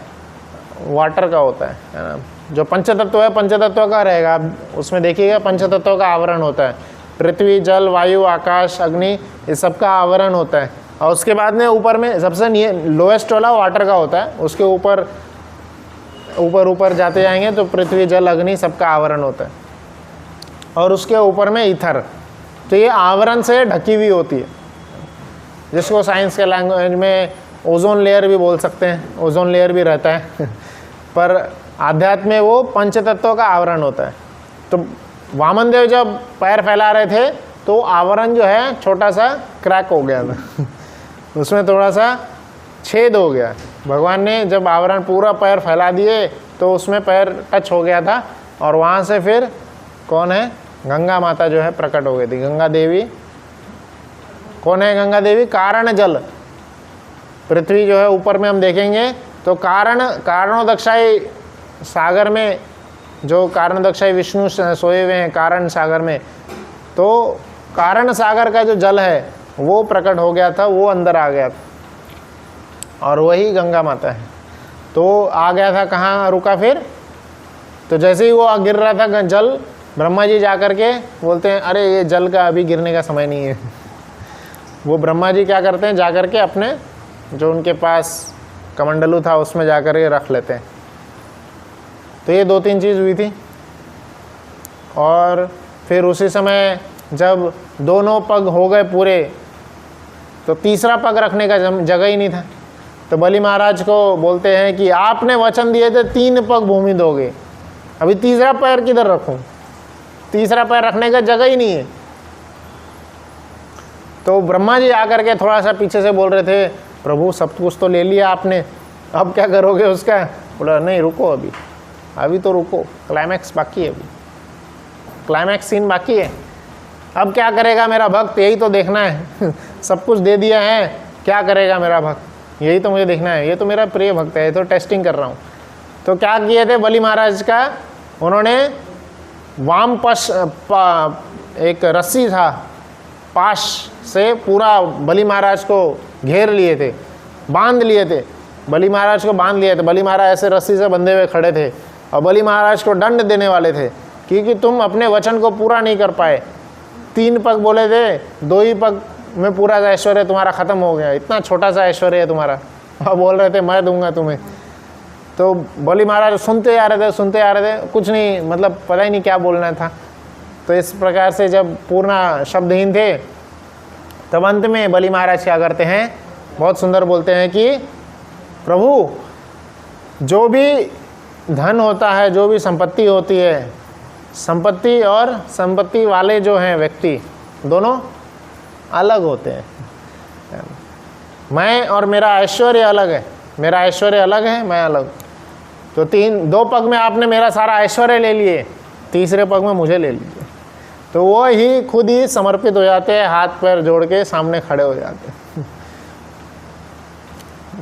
A: वाटर का होता है ना, जो पंचतत्व है, पंचतत्व का रहेगा। आप उसमें देखिएगा पंचतत्व का आवरण होता है, पृथ्वी, जल, वायु, आकाश, अग्नि, इस सब का आवरण होता है। और उसके बाद में ऊपर में सबसे लोएस्ट वाला वाटर का होता है, उसके ऊपर ऊपर जाते जाएंगे तो पृथ्वी, जल, अग्नि सबका आवरण होता है। और उसके ऊपर में ईथर, तो ये आवरण से ढकी हुई होती है, जिसको साइंस के लैंग्वेज में ओजोन लेयर भी बोल सकते हैं, ओजोन लेयर भी रहता है पर आध्यात्म में वो पंचतत्वों का आवरण होता है। तो वामन देव जब पैर फैला रहे थे तो आवरण जो है छोटा सा क्रैक हो गया था उसमें थोड़ा सा छेद हो गया। भगवान ने जब आवरण पूरा पैर फैला दिए तो उसमें पैर टच हो गया था, और वहाँ से फिर कौन है, गंगा माता जो है प्रकट हो गई थी। गंगा देवी कौन है? गंगा देवी कारण जल। पृथ्वी जो है ऊपर में हम देखेंगे तो कारणोदक्षाई सागर में, जो कारणोदक्षाई विष्णु सोए हुए हैं कारण सागर में, तो कारण सागर का जो जल है वो प्रकट हो गया था, वो अंदर आ गया था, और वही गंगा माता है। तो आ गया था, कहाँ रुका फिर? तो जैसे ही वो गिर रहा था जल, ब्रह्मा जी जा कर के बोलते हैं अरे ये जल का अभी गिरने का समय नहीं है। वो ब्रह्मा जी क्या करते हैं, जा कर के अपने जो उनके पास कमंडलू था उसमें जा कर के रख लेते हैं। तो ये 2-3 चीज़ हुई थी। और फिर उसी समय जब दोनों पग हो गए पूरे, तो तीसरा पग रखने का जगह ही नहीं था। तो बलि महाराज को बोलते हैं कि आपने वचन दिए थे 3 पग भूमि दोगे, अभी तीसरा पैर किधर रखूं? तीसरा पैर रखने का जगह ही नहीं है। तो ब्रह्मा जी आकर के थोड़ा सा पीछे से बोल रहे थे, प्रभु सब कुछ तो ले लिया आपने, अब क्या करोगे उसका? बोला नहीं रुको, अभी तो रुको, क्लाइमैक्स बाकी है, अभी क्लाइमैक्स सीन बाकी है। अब क्या करेगा मेरा भक्त, यही तो देखना है सब कुछ दे दिया है, क्या करेगा मेरा भक्त, यही तो मुझे देखना है। ये तो मेरा प्रिय भक्त है, तो टेस्टिंग कर रहा हूँ। तो क्या किए थे बलि महाराज का, उन्होंने वाम पश एक रस्सी था, पाश से पूरा बलि महाराज को घेर लिए थे, बांध लिए थे, बलि महाराज को बांध लिए थे। बलि महाराज ऐसे रस्सी से बंधे हुए खड़े थे और बलि महाराज को दंड देने वाले थे, क्योंकि तुम अपने वचन को पूरा नहीं कर पाए। 3 पग बोले थे, 2 ही पग में पूरा ऐश्वर्य तुम्हारा ख़त्म हो गया, इतना छोटा सा ऐश्वर्य है तुम्हारा, और बोल रहे थे मैं दूंगा तुम्हें। तो बलि महाराज सुनते आ रहे थे, कुछ नहीं, मतलब पता ही नहीं क्या बोलना था। तो इस प्रकार से जब पूर्ण शब्दहीन थे, तब अंत में बलि महाराज क्या करते हैं, बहुत सुंदर बोलते हैं कि प्रभु जो भी धन होता है, जो भी संपत्ति होती है, संपत्ति और संपत्ति वाले जो हैं व्यक्ति दोनों अलग होते हैं। मैं और मेरा ऐश्वर्य अलग है, मेरा ऐश्वर्य अलग है, मैं अलग। तो 2 पग में आपने मेरा सारा ऐश्वर्य ले लिए, तीसरे पग में मुझे ले लीजिए। तो वो ही खुद ही समर्पित हो जाते हैं, हाथ पैर जोड़ के सामने खड़े हो जाते हैं।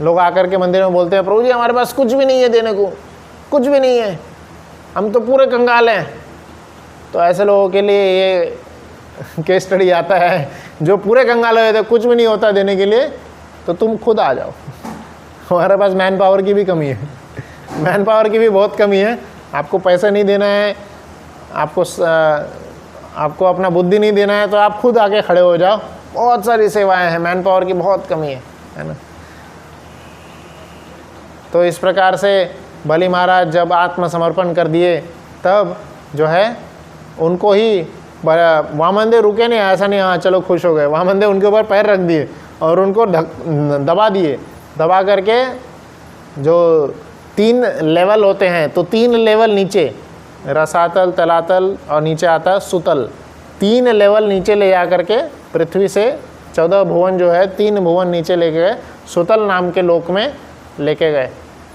A: लोग आकर के मंदिर में बोलते हैं प्रभु जी हमारे पास कुछ भी नहीं है देने को, कुछ भी नहीं है, हम तो पूरे कंगाल हैं। तो ऐसे लोगों के लिए ये केस स्टडी आता है, जो पूरे कंगाल हुए थे, कुछ भी नहीं होता देने के लिए, तो तुम खुद आ जाओ। हमारे पास मैन पावर की भी कमी है, मैन पावर की भी बहुत कमी है। आपको पैसे नहीं देना है, आपको अपना बुद्धि नहीं देना है, तो आप खुद आके खड़े हो जाओ। बहुत सारी सेवाएं हैं, मैन पावर की बहुत कमी है ना। तो इस प्रकार से बलि महाराज जब आत्मसमर्पण कर दिए, तब जो है उनको ही वामन देव रुके नहीं, ऐसा नहीं हाँ चलो खुश हो गए। वामन देव उनके ऊपर पैर रख दिए और उनको दबा दिए। दबा करके जो 3 लेवल होते हैं, तो 3 लेवल नीचे, रसातल, तलातल और नीचे आता है सुतल, 3 लेवल नीचे ले जा करके पृथ्वी से 14 भुवन जो है 3 भुवन नीचे लेके गए, सुतल नाम के लोक में लेके गए।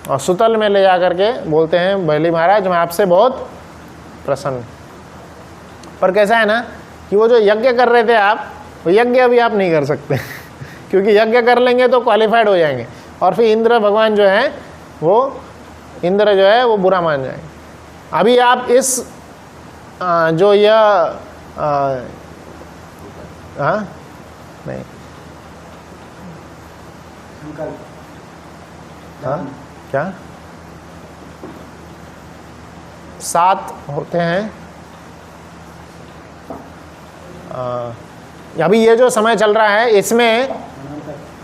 A: और सुतल में ले जा करके बोलते हैं बलि महाराज मैं आपसे बहुत प्रसन्न। पर कैसा है ना कि वो जो यज्ञ कर रहे थे आप, वो यज्ञ अभी आप नहीं कर सकते क्योंकि यज्ञ कर लेंगे तो क्वालिफाइड हो जाएंगे, और फिर इंद्र भगवान जो है वो इंद्र जो है वो बुरा मान जाएंगे। अभी आप इस जो यह नहीं क्या 7 होते हैं। अभी ये जो समय चल रहा है इसमें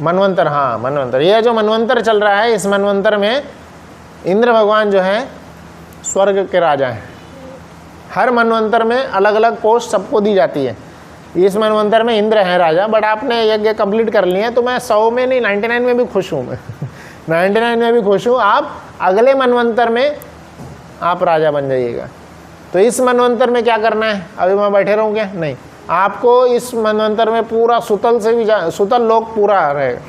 A: मनवंतर, हाँ मनवंतर, ये जो मनवंतर चल रहा है, इस मनवंतर में इंद्र भगवान जो है स्वर्ग के राजा हैं। हर मनवंतर में अलग अलग पोस्ट सबको दी जाती है। इस मनवंतर में इंद्र हैं राजा, बट आपने यज्ञ कंप्लीट कर लिए हैं, तो मैं 100 में नहीं 99 में भी खुश हूँ। मैं 99 में भी खुश हूँ। आप अगले मनवंतर में आप राजा बन जाइएगा। तो इस मनवंतर में क्या करना है, अभी मैं बैठे रहूँ क्या? नहीं, आपको इस मनवंतर में पूरा सुतल से भी सुतल लोक पूरा रहेगा।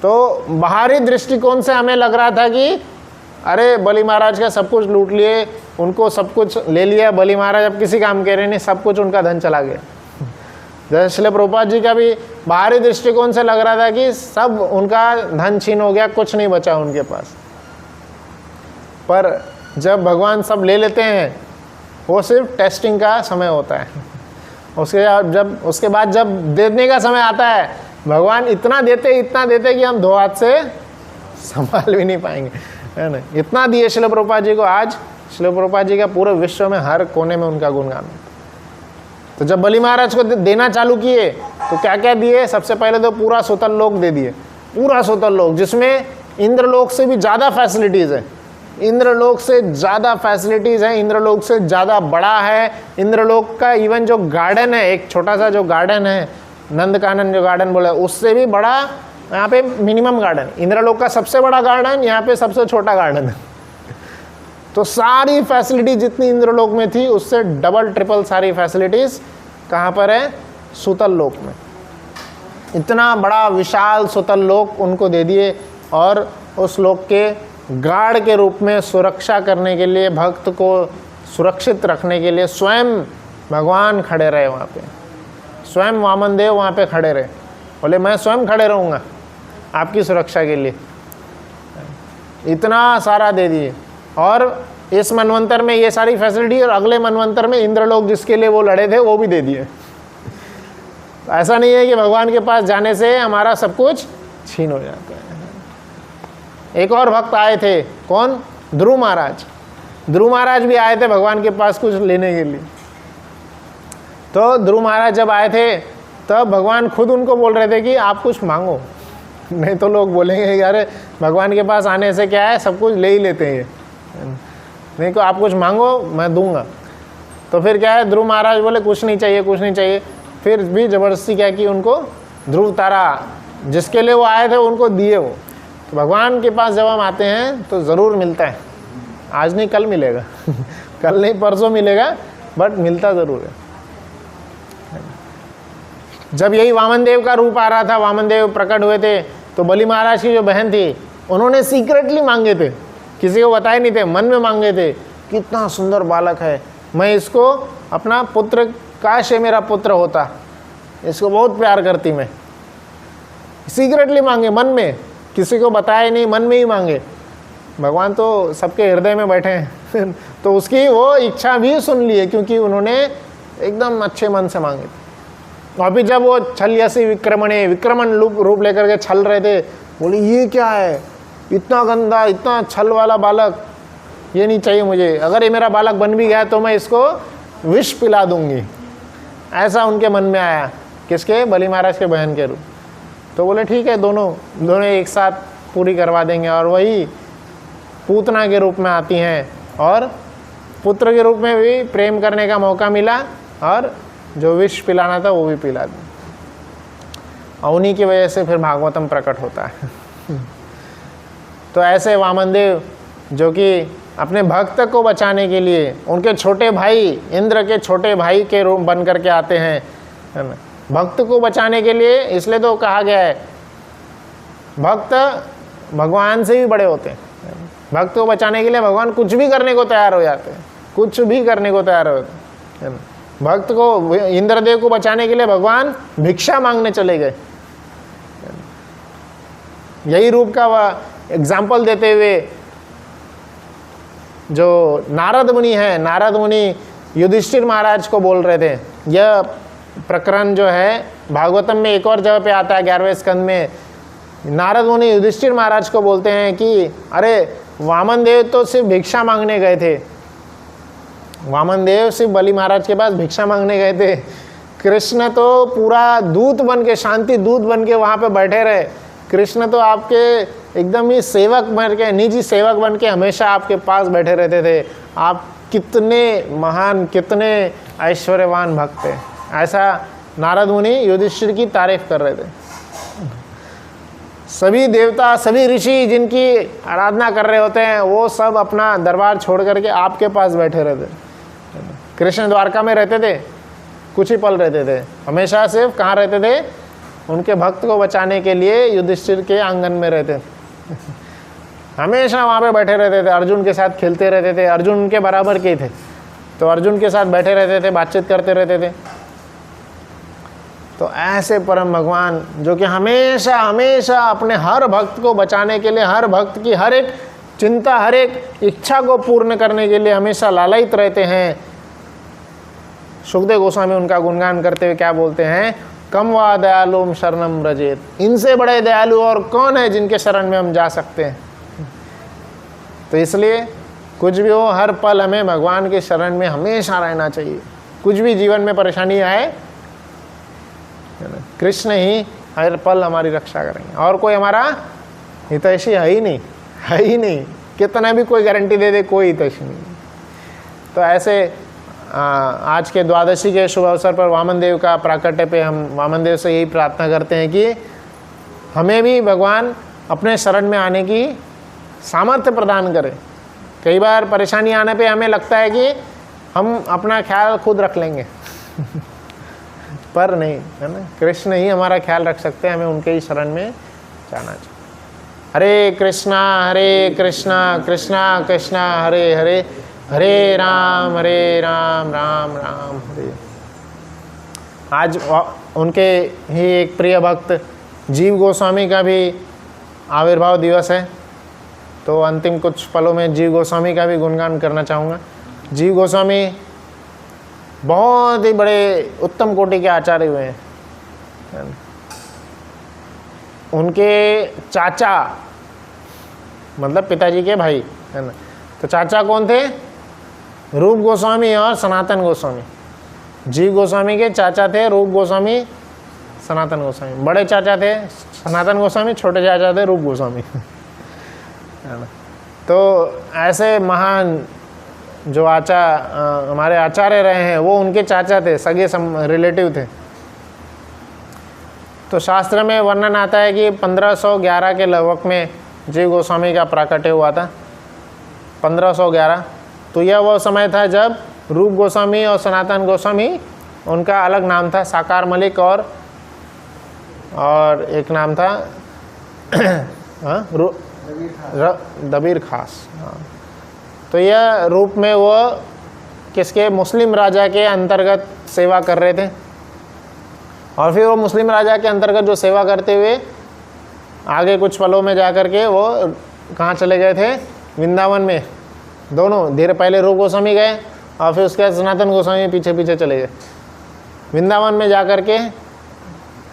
A: तो बाहरी दृष्टिकोण से हमें लग रहा था कि अरे बलि महाराज का सब कुछ लूट लिए, उनको सब कुछ ले लिया, बलि महाराज अब किसी काम के रहे नहीं, सब कुछ उनका धन चला गया। जैसे श्रील प्रभुपाद जी का भी बाहरी दृष्टिकोण से लग रहा था कि सब उनका धन छीन हो गया, कुछ नहीं बचा उनके पास। पर जब भगवान सब ले लेते हैं, वो सिर्फ टेस्टिंग का समय होता है। उसके बाद जब देने का समय आता है, भगवान इतना देते कि हम 2 हाथ से संभाल भी नहीं पाएंगे, है ना। इतना दिए श्रील प्रभुपाद जी को। आज श्रील प्रभुपाद जी का पूरे विश्व में हर कोने में उनका गुणगान है। तो जब बलि महाराज को देना चालू किए तो क्या क्या दिए? सबसे पहले तो पूरा सुतल लोक दे दिए, पूरा सुतल लोक, जिसमें इंद्रलोक से भी ज़्यादा फैसिलिटीज़ है। इंद्रलोक से ज़्यादा फैसिलिटीज़ हैं, इंद्रलोक से ज़्यादा बड़ा है। इंद्रलोक का इवन जो गार्डन है, एक छोटा सा जो गार्डन है, नंदकानन जो गार्डन बोला, उससे भी बड़ा यहाँ पे मिनिमम गार्डन। इंद्रलोक का सबसे बड़ा गार्डन, यहाँ पे सबसे छोटा गार्डन है। तो सारी फैसिलिटी जितनी इंद्रलोक में थी, उससे डबल ट्रिपल सारी फैसिलिटीज़ कहाँ पर है? सुतल लोक में। इतना बड़ा विशाल सुतल लोक उनको दे दिए, और उस लोक के गार्ड के रूप में सुरक्षा करने के लिए, भक्त को सुरक्षित रखने के लिए स्वयं भगवान खड़े रहे वहाँ पे। स्वयं वामन देव वहाँ पे खड़े रहे, बोले मैं स्वयं खड़े रहूँगा आपकी सुरक्षा के लिए। इतना सारा दे दिए, और इस मनवंतर में ये सारी फैसिलिटी, और अगले मनवंतर में इंद्रलोक जिसके लिए वो लड़े थे वो भी दे दिए। ऐसा नहीं है कि भगवान के पास जाने से हमारा सब कुछ छीन हो जाता है। एक और भक्त आए थे, कौन? ध्रुव महाराज। ध्रुव महाराज भी आए थे भगवान के पास कुछ लेने के लिए। तो ध्रुव महाराज जब आए थे, तब भगवान खुद उनको बोल रहे थे कि आप कुछ मांगो, नहीं तो लोग बोलेंगे अरे भगवान के पास आने से क्या है, सब कुछ ले ही लेते हैं, नहीं तो आप कुछ मांगो मैं दूंगा। तो फिर क्या है, ध्रुव महाराज बोले कुछ नहीं चाहिए, कुछ नहीं चाहिए। फिर भी ज़बरदस्ती क्या की, उनको ध्रुव तारा जिसके लिए वो आए थे उनको दिए वो। तो भगवान के पास जब हम आते हैं तो ज़रूर मिलता है, आज नहीं कल मिलेगा कल नहीं परसों मिलेगा, बट मिलता ज़रूर है। जब यही वामन देव का रूप आ रहा था, वामन देव प्रकट हुए थे, तो बलि महाराज की जो बहन थी, उन्होंने सीक्रेटली मांगे थे, किसी को बताए नहीं थे, मन में मांगे थे, कितना सुंदर बालक है, मैं इसको अपना पुत्र, काश ये मेरा पुत्र होता, इसको बहुत प्यार करती मैं। सीक्रेटली मांगे, मन में, किसी को बताए नहीं, मन में ही मांगे। भगवान तो सबके हृदय में बैठे हैं तो उसकी वो इच्छा भी सुन ली है, क्योंकि उन्होंने एकदम अच्छे मन से मांगे थे। और फिर जब वो छल्यसी विक्रमण रूप लेकर के छल रहे थे, बोले ये क्या है, इतना गंदा, इतना छल वाला बालक, ये नहीं चाहिए मुझे। अगर ये मेरा बालक बन भी गया तो मैं इसको विष पिला दूंगी, ऐसा उनके मन में आया। किसके? बलि महाराज के बहन के रूप। तो बोले ठीक है, दोनों एक साथ पूरी करवा देंगे। और वही पूतना के रूप में आती हैं और पुत्र के रूप में भी प्रेम करने का मौका मिला और जो विष पिलाना था वो भी पिला दिया। और उन्हीं की वजह से फिर भागवतम प्रकट होता है तो ऐसे वामन देव जो कि अपने भक्त को बचाने के लिए उनके छोटे भाई, इंद्र के छोटे भाई के रूप बन करके आते हैं, है ना, भक्त को बचाने के लिए। इसलिए तो कहा गया है भक्त भगवान से भी बड़े होते हैं। भक्त को बचाने के लिए भगवान कुछ भी करने को तैयार हो जाते हैं, कुछ भी करने को तैयार होते हैं। भक्त को, इंद्रदेव को बचाने के लिए भगवान भिक्षा मांगने चले गए। यही रूप का एग्जाम्पल देते हुए जो नारद मुनि है, नारद मुनि युधिष्ठिर महाराज को बोल रहे थे। यह प्रकरण जो है भागवतम में एक और जगह पे आता है, 11वें स्कंद में। नारद मुनि युधिष्ठिर महाराज को बोलते हैं कि अरे वामन देव तो सिर्फ भिक्षा मांगने गए थे, वामन देव सिर्फ बलि महाराज के पास भिक्षा मांगने गए थे। कृष्ण तो पूरा दूत बन के, शांति दूत बन के वहाँ पे बैठे रहे। कृष्ण तो आपके एकदम ही सेवक बन के, निजी सेवक बन के हमेशा आपके पास बैठे रहते थे। आप कितने महान, कितने ऐश्वर्यवान भक्त हैं। ऐसा नारद मुनि युधिष्ठिर की तारीफ कर रहे थे। सभी देवता, सभी ऋषि जिनकी आराधना कर रहे होते हैं, वो सब अपना दरबार छोड़ करके आपके पास बैठे रहते। कृष्ण द्वारका में रहते थे, कुछ ही पल रहते थे, हमेशा सिर्फ कहाँ रहते थे? उनके भक्त को बचाने के लिए युधिष्ठिर के आंगन में रहते हमेशा वहाँ पे बैठे रहते थे। अर्जुन के साथ खेलते रहते थे, अर्जुन उनके बराबर के थे, तो अर्जुन के साथ बैठे रहते थे, बातचीत करते रहते थे। तो ऐसे परम भगवान जो कि हमेशा हमेशा अपने हर भक्त को बचाने के लिए, हर भक्त की हर एक चिंता, हर एक इच्छा को पूर्ण करने के लिए हमेशा लालयित रहते हैं। सुखदेव गोस्वामी उनका गुणगान करते हुए क्या बोलते हैं? कम वा दयालुम शरणम व्रजेत। इनसे बड़े दयालु और कौन है जिनके शरण में हम जा सकते हैं। तो इसलिए कुछ भी हो, हर पल हमें भगवान के शरण में हमेशा रहना चाहिए। कुछ भी जीवन में परेशानी आए, कृष्ण ही हर पल हमारी रक्षा करेंगे, और कोई हमारा हितैषी है ही नहीं, है ही नहीं। कितना भी कोई गारंटी दे दे, कोई हितैषी नहीं। तो ऐसे आज के द्वादशी के शुभ अवसर पर वामन देव का प्राकट्य पे हम वामन देव से यही प्रार्थना करते हैं कि हमें भी भगवान अपने शरण में आने की सामर्थ्य प्रदान करें। कई बार परेशानी आने पे हमें लगता है कि हम अपना ख्याल खुद रख लेंगे पर नहीं, है ना, कृष्ण ही हमारा ख्याल रख सकते हैं। हमें उनके ही शरण में जाना चाहिए। हरे कृष्णा कृष्णा कृष्णा हरे हरे, हरे राम राम राम हरे। आज उनके ही एक प्रिय भक्त जीव गोस्वामी का भी आविर्भाव दिवस है, तो अंतिम कुछ पलों में जीव गोस्वामी का भी गुणगान करना चाहूँगा। जीव गोस्वामी बहुत ही बड़े उत्तम कोटि के आचार्य हुए हैं। उनके चाचा मतलब पिताजी के भाई, है ना, तो चाचा कौन थे? रूप गोस्वामी और सनातन गोस्वामी। जीव गोस्वामी के चाचा थे रूप गोस्वामी, सनातन गोस्वामी। बड़े चाचा थे सनातन गोस्वामी, छोटे चाचा थे रूप गोस्वामी, है ना। तो ऐसे महान जो हमारे आचार्य रहे हैं, वो उनके चाचा थे, सगे रिलेटिव थे। तो शास्त्र में वर्णन आता है कि 1511 के लगभग में जीव गोस्वामी का प्राकट्य हुआ था, 1511। तो यह वो समय था जब रूप गोस्वामी और सनातन गोस्वामी, उनका अलग नाम था साकार मलिक, और एक नाम था दबीर खास। हाँ, तो यह रूप में वो किसके, मुस्लिम राजा के अंतर्गत सेवा कर रहे थे। और फिर वो मुस्लिम राजा के अंतर्गत जो सेवा करते हुए आगे कुछ पलों में जा कर के वो कहाँ चले गए थे, वृंदावन में। दोनों धीरे पहले रूप गोस्वामी गए और फिर उसके बाद सनातन गोस्वामी पीछे पीछे चले गए। वृंदावन में जा कर के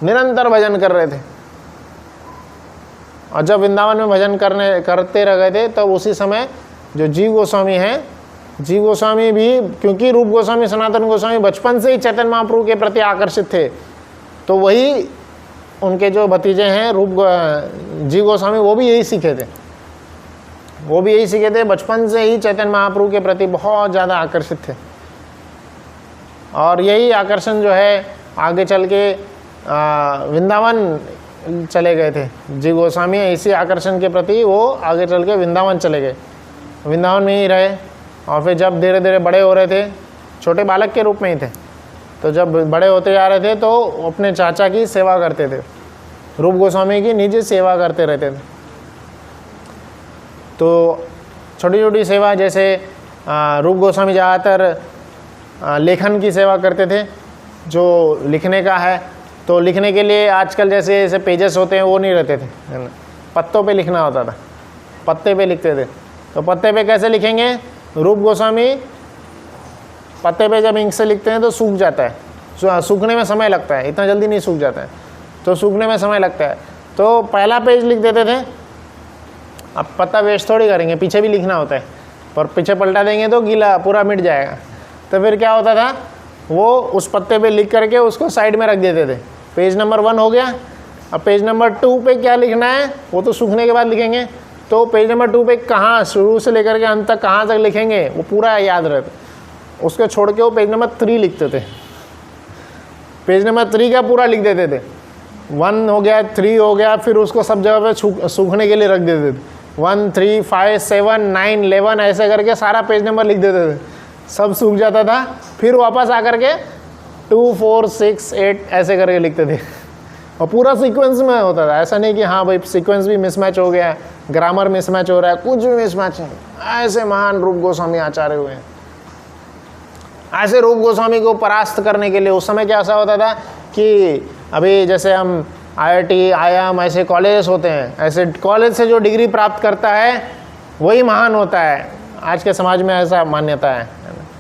A: निरंतर भजन कर रहे थे। और जब वृंदावन में भजन करते रह गए थे तब उसी समय जो जीव गोस्वामी हैं, जीव गोस्वामी भी, क्योंकि रूप गोस्वामी सनातन गोस्वामी बचपन से ही चैतन्य महाप्रभु के प्रति आकर्षित थे, तो वही उनके जो भतीजे हैं जीव गोस्वामी, वो भी यही सीखे थे। वो भी यही सीखे थे, बचपन से ही चैतन्य महाप्रभु के प्रति बहुत ज़्यादा आकर्षित थे। और यही आकर्षण जो है आगे चल के वृंदावन चले गए थे। जीव गोस्वामी इसी आकर्षण के प्रति वो आगे चल के वृंदावन चले गए, वृंदावन में ही रहे। और फिर जब धीरे धीरे बड़े हो रहे थे, छोटे बालक के रूप में ही थे, तो जब बड़े होते जा रहे थे तो अपने चाचा की सेवा करते थे, रूप गोस्वामी की निजी सेवा करते रहते थे। तो छोटी छोटी सेवा, जैसे रूप गोस्वामी ज़्यादातर लेखन की सेवा करते थे, जो लिखने का है। तो लिखने के लिए आजकल जैसे ऐसे पेजेस होते हैं वो नहीं रहते थे, है ना, पत्तों पे लिखना होता था, पत्ते पे लिखते थे। तो पत्ते पे कैसे लिखेंगे, रूप गोस्वामी पत्ते पे जब इंक से लिखते हैं तो सूख जाता है, सूखने में समय लगता है, इतना जल्दी नहीं सूख जाता है, तो सूखने में समय लगता है। तो पहला पेज लिख देते थे। अब पत्ता वेस्ट थोड़ी करेंगे, पीछे भी लिखना होता है, पर पीछे पलटा देंगे तो गीला पूरा मिट जाएगा। तो फिर क्या होता था, वो उस पत्ते पे लिख करके उसको साइड में रख देते थे। पेज नंबर 1 हो गया। अब पेज नंबर 2 पे क्या लिखना है वो तो सूखने के बाद लिखेंगे। तो पेज नंबर 2 पे कहाँ, शुरू से लेकर के अंत तक कहाँ तक लिखेंगे वो पूरा याद रहता। उसको छोड़ के वो पेज नंबर 3 लिखते थे, पेज नंबर 3 का पूरा लिख देते थे। 1 हो गया, 3 हो गया, फिर उसको सब जगह पे सूखने के लिए रख देते थे। 1, 3, 5, 7, 9, 11 ऐसे करके सारा पेज नंबर लिख देते थे। सब सूख जाता था, फिर वापस आकर के 2, 4, 6, 8 ऐसे करके लिखते थे। और पूरा सीक्वेंस में होता था, ऐसा नहीं कि हाँ भाई सीक्वेंस भी मिसमैच हो गया, ग्रामर मिसमैच हो रहा है, कुछ भी मिसमैच नहीं। ऐसे महान रूप गोस्वामी आचार्य हुए हैं। ऐसे रूप गोस्वामी को परास्त करने के लिए उस समय क्या ऐसा होता था कि अभी जैसे हम IIT, IIM ऐसे कॉलेज होते हैं, ऐसे कॉलेज से जो डिग्री प्राप्त करता है वही महान होता है। आज के समाज में ऐसा मान्यता है,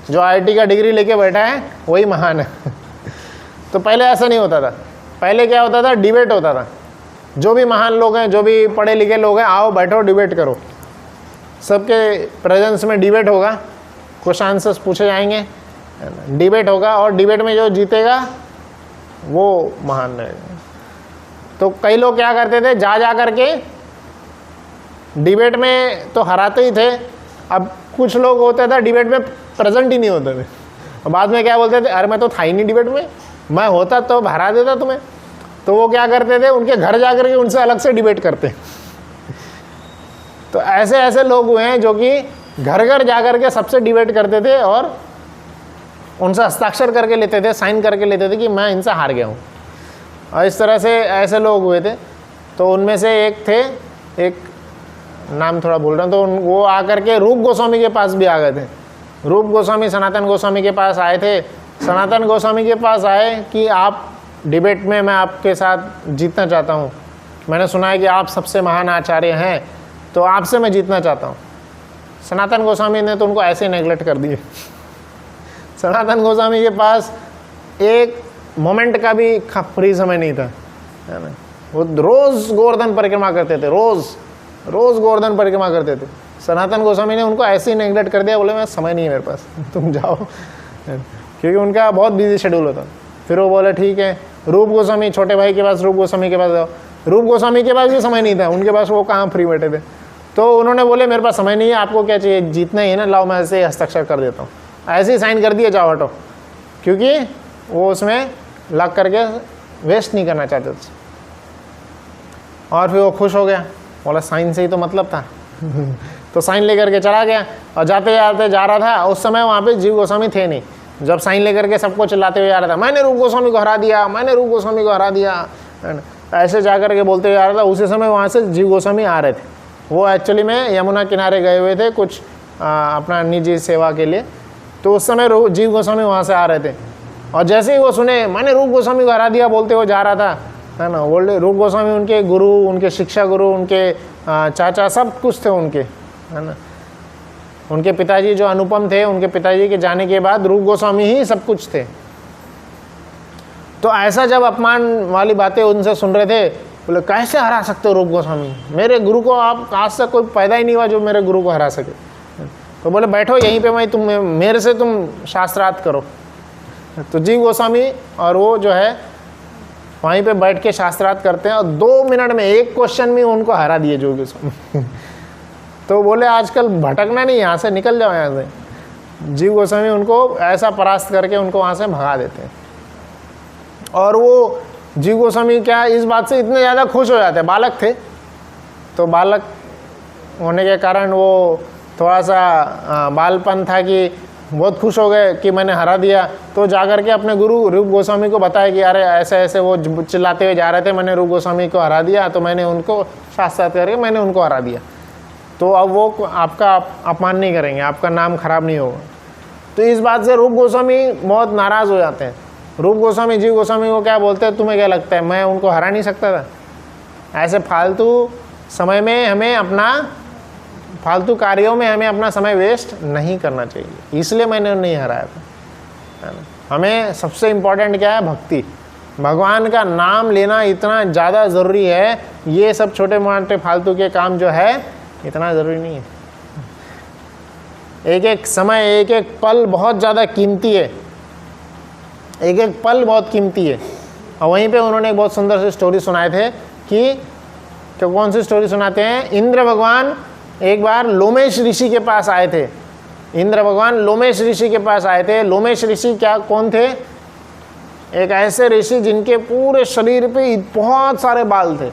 A: जो IIT का डिग्री लेके बैठा है वही महान है। तो पहले ऐसा नहीं होता था। पहले क्या होता था, डिबेट होता था। जो भी महान लोग हैं, जो भी पढ़े लिखे लोग हैं, आओ बैठो डिबेट करो। सबके प्रेजेंस में डिबेट होगा, क्वेश्चन आंसर्स पूछे जाएंगे, डिबेट होगा, और डिबेट में जो जीतेगा वो महान रहेगा। तो कई लोग क्या करते थे, जा करके डिबेट में तो हराते ही थे। अब कुछ लोग होते थे डिबेट में प्रेजेंट ही नहीं होते थे, और बाद में क्या बोलते थे, अरे मैं तो था ही नहीं डिबेट में, मैं होता तो हरा देता तुम्हें। तो वो क्या करते थे, उनके घर जाकर के उनसे अलग से डिबेट करते। तो ऐसे ऐसे लोग हुए हैं जो कि घर घर जाकर के सबसे डिबेट करते थे और उनसे हस्ताक्षर करके लेते थे, साइन करके लेते थे कि मैं इनसे हार गया हूँ। और इस तरह से ऐसे लोग हुए थे। तो उनमें से एक थे, एक नाम थोड़ा भूल रहा हूँ, तो वो आकर के रूप गोस्वामी के पास भी आ गए थे। रूप गोस्वामी सनातन गोस्वामी के पास आए थे। सनातन गोस्वामी के पास आए कि आप डिबेट में मैं आपके साथ जीतना चाहता हूँ, मैंने सुना है कि आप सबसे महान आचार्य हैं, तो आपसे मैं जीतना चाहता हूँ। सनातन गोस्वामी ने तो उनको ऐसे नेगलेक्ट कर दिए। सनातन गोस्वामी के पास एक मोमेंट का भी फ्री समय नहीं था, है ना। वो रोज़ गोवर्धन परिक्रमा करते थे, रोज़ गोवर्धन परिक्रमा करते थे। सनातन गोस्वामी ने उनको ऐसे ही नेगलेक्ट कर दिया, बोले मैं समय नहीं है मेरे पास, तुम जाओ, क्योंकि उनका बहुत बिजी शेड्यूल होता। फिर वो बोले ठीक है, रूप गोस्वामी छोटे भाई के पास, रूप गोस्वामी के पास जाओ। रूप गोस्वामी के पास भी समय नहीं था, उनके पास वो कहाँ फ्री बैठे थे। तो उन्होंने बोले मेरे पास समय नहीं है, आपको क्या चाहिए, जीतना ही है ना, लाओ मैं ऐसे हस्ताक्षर कर देता हूँ। ऐसे ही साइन कर दिए, जाओ हटो, क्योंकि वो उसमें लग करके वेस्ट नहीं करना चाहते थे। और फिर वो खुश हो गया, बोला साइन से ही तो मतलब था। तो साइन लेकर के चला गया, और जाते जाते जा रहा था। उस समय वहाँ पे जीव गोस्वामी थे नहीं। जब साइन लेकर के सबको चिल्लाते हुए जा रहा था, मैंने रूप गोस्वामी को हरा दिया, मैंने रूप गोस्वामी को हरा दिया, ऐसे जा कर के बोलते हुए आ रहा था। उसी समय वहाँ से जीव गोस्वामी आ रहे थे। वो एक्चुअली में यमुना किनारे गए हुए थे कुछ अपना निजी सेवा के लिए। तो उस समय जीव गोस्वामी वहाँ से आ रहे थे, और जैसे ही वो सुने मैंने रूप गोस्वामी को हरा दिया बोलते वो जा रहा था, है ना। बोले रूप गोस्वामी उनके गुरु, उनके शिक्षा गुरु, उनके चाचा सब कुछ थे उनके, है ना। उनके पिताजी जो अनुपम थे, उनके पिताजी के जाने के बाद रूप गोस्वामी ही सब कुछ थे। तो ऐसा जब अपमान वाली बातें उनसे सुन रहे थे, बोले कैसे हरा सकते हो रूप गोस्वामी, मेरे गुरु को आप आज तक कोई पैदा ही नहीं हुआ जो मेरे गुरु को हरा सके। तो बोले बैठो यहीं पे, मैं तुम मेरे से तुम शास्त्रार्थ करो। तो जीव गोस्वामी और वो जो है वहीं पे बैठ के शास्त्रार्थ करते हैं, और 2 मिनट में एक क्वेश्चन में उनको हरा दिए जीव गोस्वामी। तो बोले आजकल भटकना नहीं, यहाँ से निकल जाओ यहाँ से। जीव गोस्वामी उनको ऐसा परास्त करके उनको वहाँ से भगा देते हैं। और वो जीव गोस्वामी क्या इस बात से इतने ज़्यादा खुश हो जाते हैं, बालक थे तो बालक होने के कारण वो थोड़ा सा बालपन था कि बहुत खुश हो गए कि मैंने हरा दिया। तो जाकर के अपने गुरु रूप गोस्वामी को बताया कि अरे ऐसे ऐसे वो चिल्लाते हुए जा रहे थे, मैंने रूप गोस्वामी को हरा दिया, तो मैंने उनको शास्त्रार्थ करके मैंने उनको हरा दिया। तो अब वो आपका अपमान नहीं करेंगे, आपका नाम खराब नहीं होगा। तो इस बात से रूप गोस्वामी बहुत नाराज़ हो जाते हैं। रूप गोस्वामी जीव गोस्वामी को क्या बोलते हैं, तुम्हें क्या लगता है मैं उनको हरा नहीं सकता था? ऐसे फालतू समय में हमें अपना फालतू कार्यों में हमें अपना समय वेस्ट नहीं करना चाहिए, इसलिए मैंने नहीं हराया था, है ना। हमें सबसे इम्पोर्टेंट क्या है, भक्ति, भगवान का नाम लेना इतना ज़्यादा ज़रूरी है। ये सब छोटे मोटे फालतू के काम जो है इतना ज़रूरी नहीं है। एक एक समय, एक एक पल बहुत ज़्यादा कीमती है, एक एक पल बहुत कीमती है। और वहीं पे उन्होंने एक बहुत सुंदर सी स्टोरी सुनाए थे कि कौन सी स्टोरी सुनाते हैं, इंद्र भगवान एक बार लोमेश ऋषि के पास आए थे। इंद्र भगवान लोमेश ऋषि के पास आए थे। लोमेश ऋषि क्या कौन थे, एक ऐसे ऋषि जिनके पूरे शरीर पे बहुत सारे बाल थे,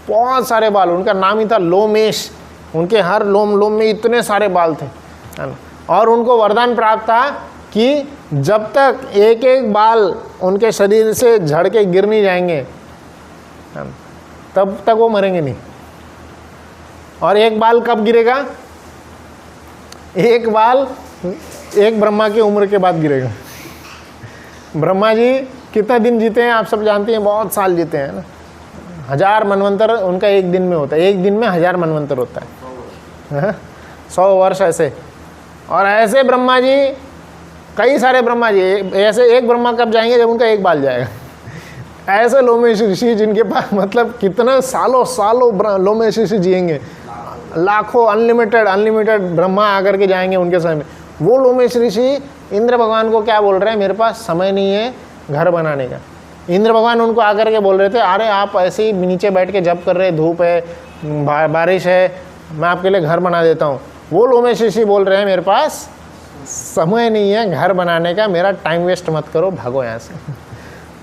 A: बहुत सारे बाल, उनका नाम ही था लोमेश। उनके हर लोम में इतने सारे बाल थे, है ना। और उनको वरदान प्राप्त था कि जब तक एक एक बाल उनके शरीर से झड़ के गिर नहीं जाएंगे, है ना, तब तक वो मरेंगे नहीं। और एक बाल कब गिरेगा, एक बाल एक ब्रह्मा की उम्र के बाद गिरेगा। ब्रह्मा जी कितना दिन जीते हैं आप सब जानते हैं, बहुत साल जीते हैं ना। 1000 मनवंतर उनका एक दिन में होता है, एक दिन में 1000 मनवंतर होता है, 100 वर्ष ऐसे। और ऐसे ब्रह्मा जी, कई सारे ब्रह्मा जी, ऐसे एक ब्रह्मा कब जाएंगे जब उनका एक बाल जाएगा। ऐसे लोमेश ऋषि जिनके पास मतलब कितना सालों सालों लोमेश ऋषि जिएंगे, लाखों अनलिमिटेड ब्रह्मा आकर के जाएंगे उनके समय में। वो लोमेश ऋषि इंद्र भगवान को क्या बोल रहे हैं, मेरे पास समय नहीं है घर बनाने का। इंद्र भगवान उनको आकर के बोल रहे थे, अरे आप ऐसे ही नीचे बैठ के जप कर रहे, धूप है, बारिश है, मैं आपके लिए घर बना देता हूँ। वो लोमेश ऋषि बोल रहे हैं, मेरे पास समय नहीं है घर बनाने का, मेरा टाइम वेस्ट मत करो, भागो यहाँ से।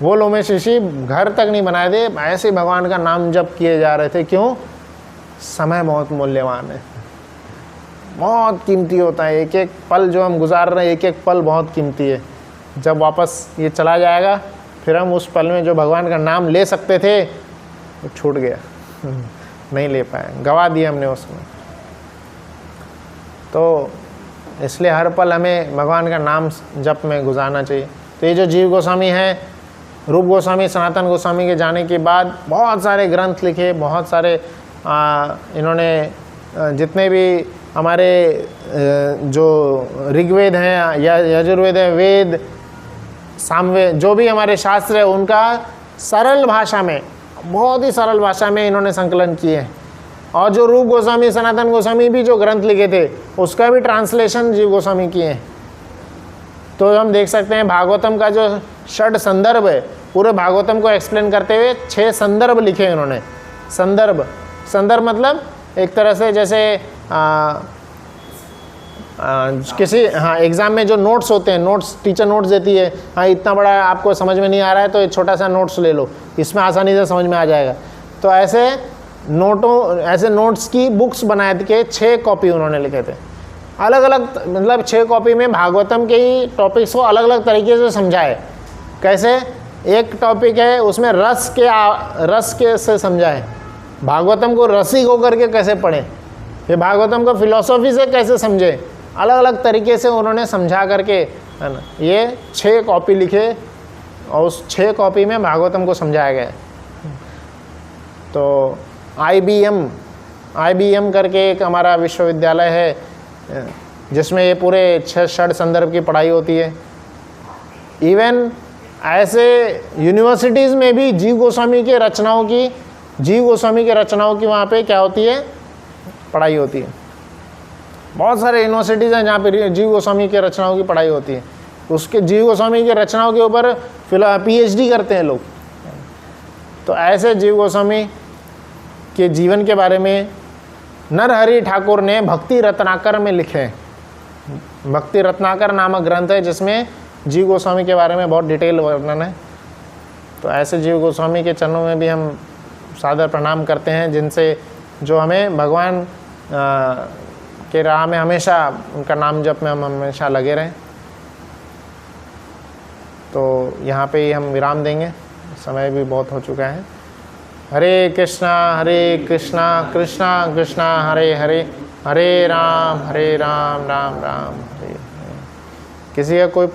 A: वो लोमेश ऋषि घर तक नहीं बनाए थे, ऐसे भगवान का नाम जप किए जा रहे थे। क्यों? समय बहुत मूल्यवान है, बहुत कीमती होता है। एक एक पल जो हम गुजार रहे हैं, एक एक पल बहुत कीमती है। जब वापस ये चला जाएगा, फिर हम उस पल में जो भगवान का नाम ले सकते थे वो छूट गया, नहीं ले पाए, गवा दिया हमने उसमें। तो इसलिए हर पल हमें भगवान का नाम जप में गुजारना चाहिए। तो ये जो जीव गोस्वामी हैं, रूप गोस्वामी, सनातन गोस्वामी के जाने के बाद बहुत सारे ग्रंथ लिखे, बहुत सारे इन्होंने जितने भी हमारे जो ऋग्वेद हैं या यजुर्वेद है, वेद, सामवेद, जो भी हमारे शास्त्र है, उनका सरल भाषा में, बहुत ही सरल भाषा में इन्होंने संकलन किए हैं। और जो रूप गोस्वामी, सनातन गोस्वामी भी जो ग्रंथ लिखे थे, उसका भी ट्रांसलेशन जीव गोस्वामी किए हैं। तो हम देख सकते हैं भागवतम का जो 6 संदर्भ है, पूरे भागवतम को एक्सप्लेन करते हुए 6 संदर्भ लिखे हैं इन्होंने। संदर्भ मतलब एक तरह से जैसे किसी एग्ज़ाम में जो नोट्स होते हैं, नोट्स टीचर नोट्स देती है, इतना बड़ा आपको समझ में नहीं आ रहा है तो एक छोटा सा नोट्स ले लो, इसमें आसानी से समझ में आ जाएगा। तो ऐसे नोट्स की बुक्स बनाए के 6 कॉपी उन्होंने लिखे थे, अलग अलग, मतलब 6 कॉपी में भागवतम के ही टॉपिक्स को अलग अलग तरीके से समझाए। कैसे? एक टॉपिक है उसमें रस के से समझाए, भागवतम को रसिक होकर के कैसे पढ़ें, ये भागवतम को फिलॉसफी से कैसे समझें, अलग अलग तरीके से उन्होंने समझा करके, है ना, ये 6 कॉपी लिखे और उस 6 कॉपी में भागवतम को समझाया गया है। तो IBM करके एक हमारा विश्वविद्यालय है जिसमें ये पूरे 6 षड संदर्भ की पढ़ाई होती है। इवन ऐसे यूनिवर्सिटीज़ में भी जीव गोस्वामी के रचनाओं की वहाँ पे क्या होती है, पढ़ाई होती है। बहुत सारे यूनिवर्सिटीज़ हैं जहाँ पे जीव गोस्वामी के रचनाओं की पढ़ाई होती है। उसके जीव गोस्वामी के रचनाओं के ऊपर PhD करते हैं लोग। तो ऐसे जीव गोस्वामी के जीवन के बारे में नरहरि ठाकुर ने भक्ति रत्नाकर में लिखे हैं। भक्ति रत्नाकर नामक ग्रंथ है जिसमें जीव गोस्वामी के बारे में बहुत डिटेल वर्णन है। तो ऐसे जीव गोस्वामी के चरणों में भी हम सादर प्रणाम करते हैं, जिनसे जो हमें भगवान के राह में हमेशा उनका नाम जप में हम हमेशा लगे रहें। तो यहाँ पे ही हम विराम देंगे, समय भी बहुत हो चुका है। हरे कृष्णा कृष्णा कृष्णा हरे हरे, हरे राम राम राम हरे हरे। किसी का कोई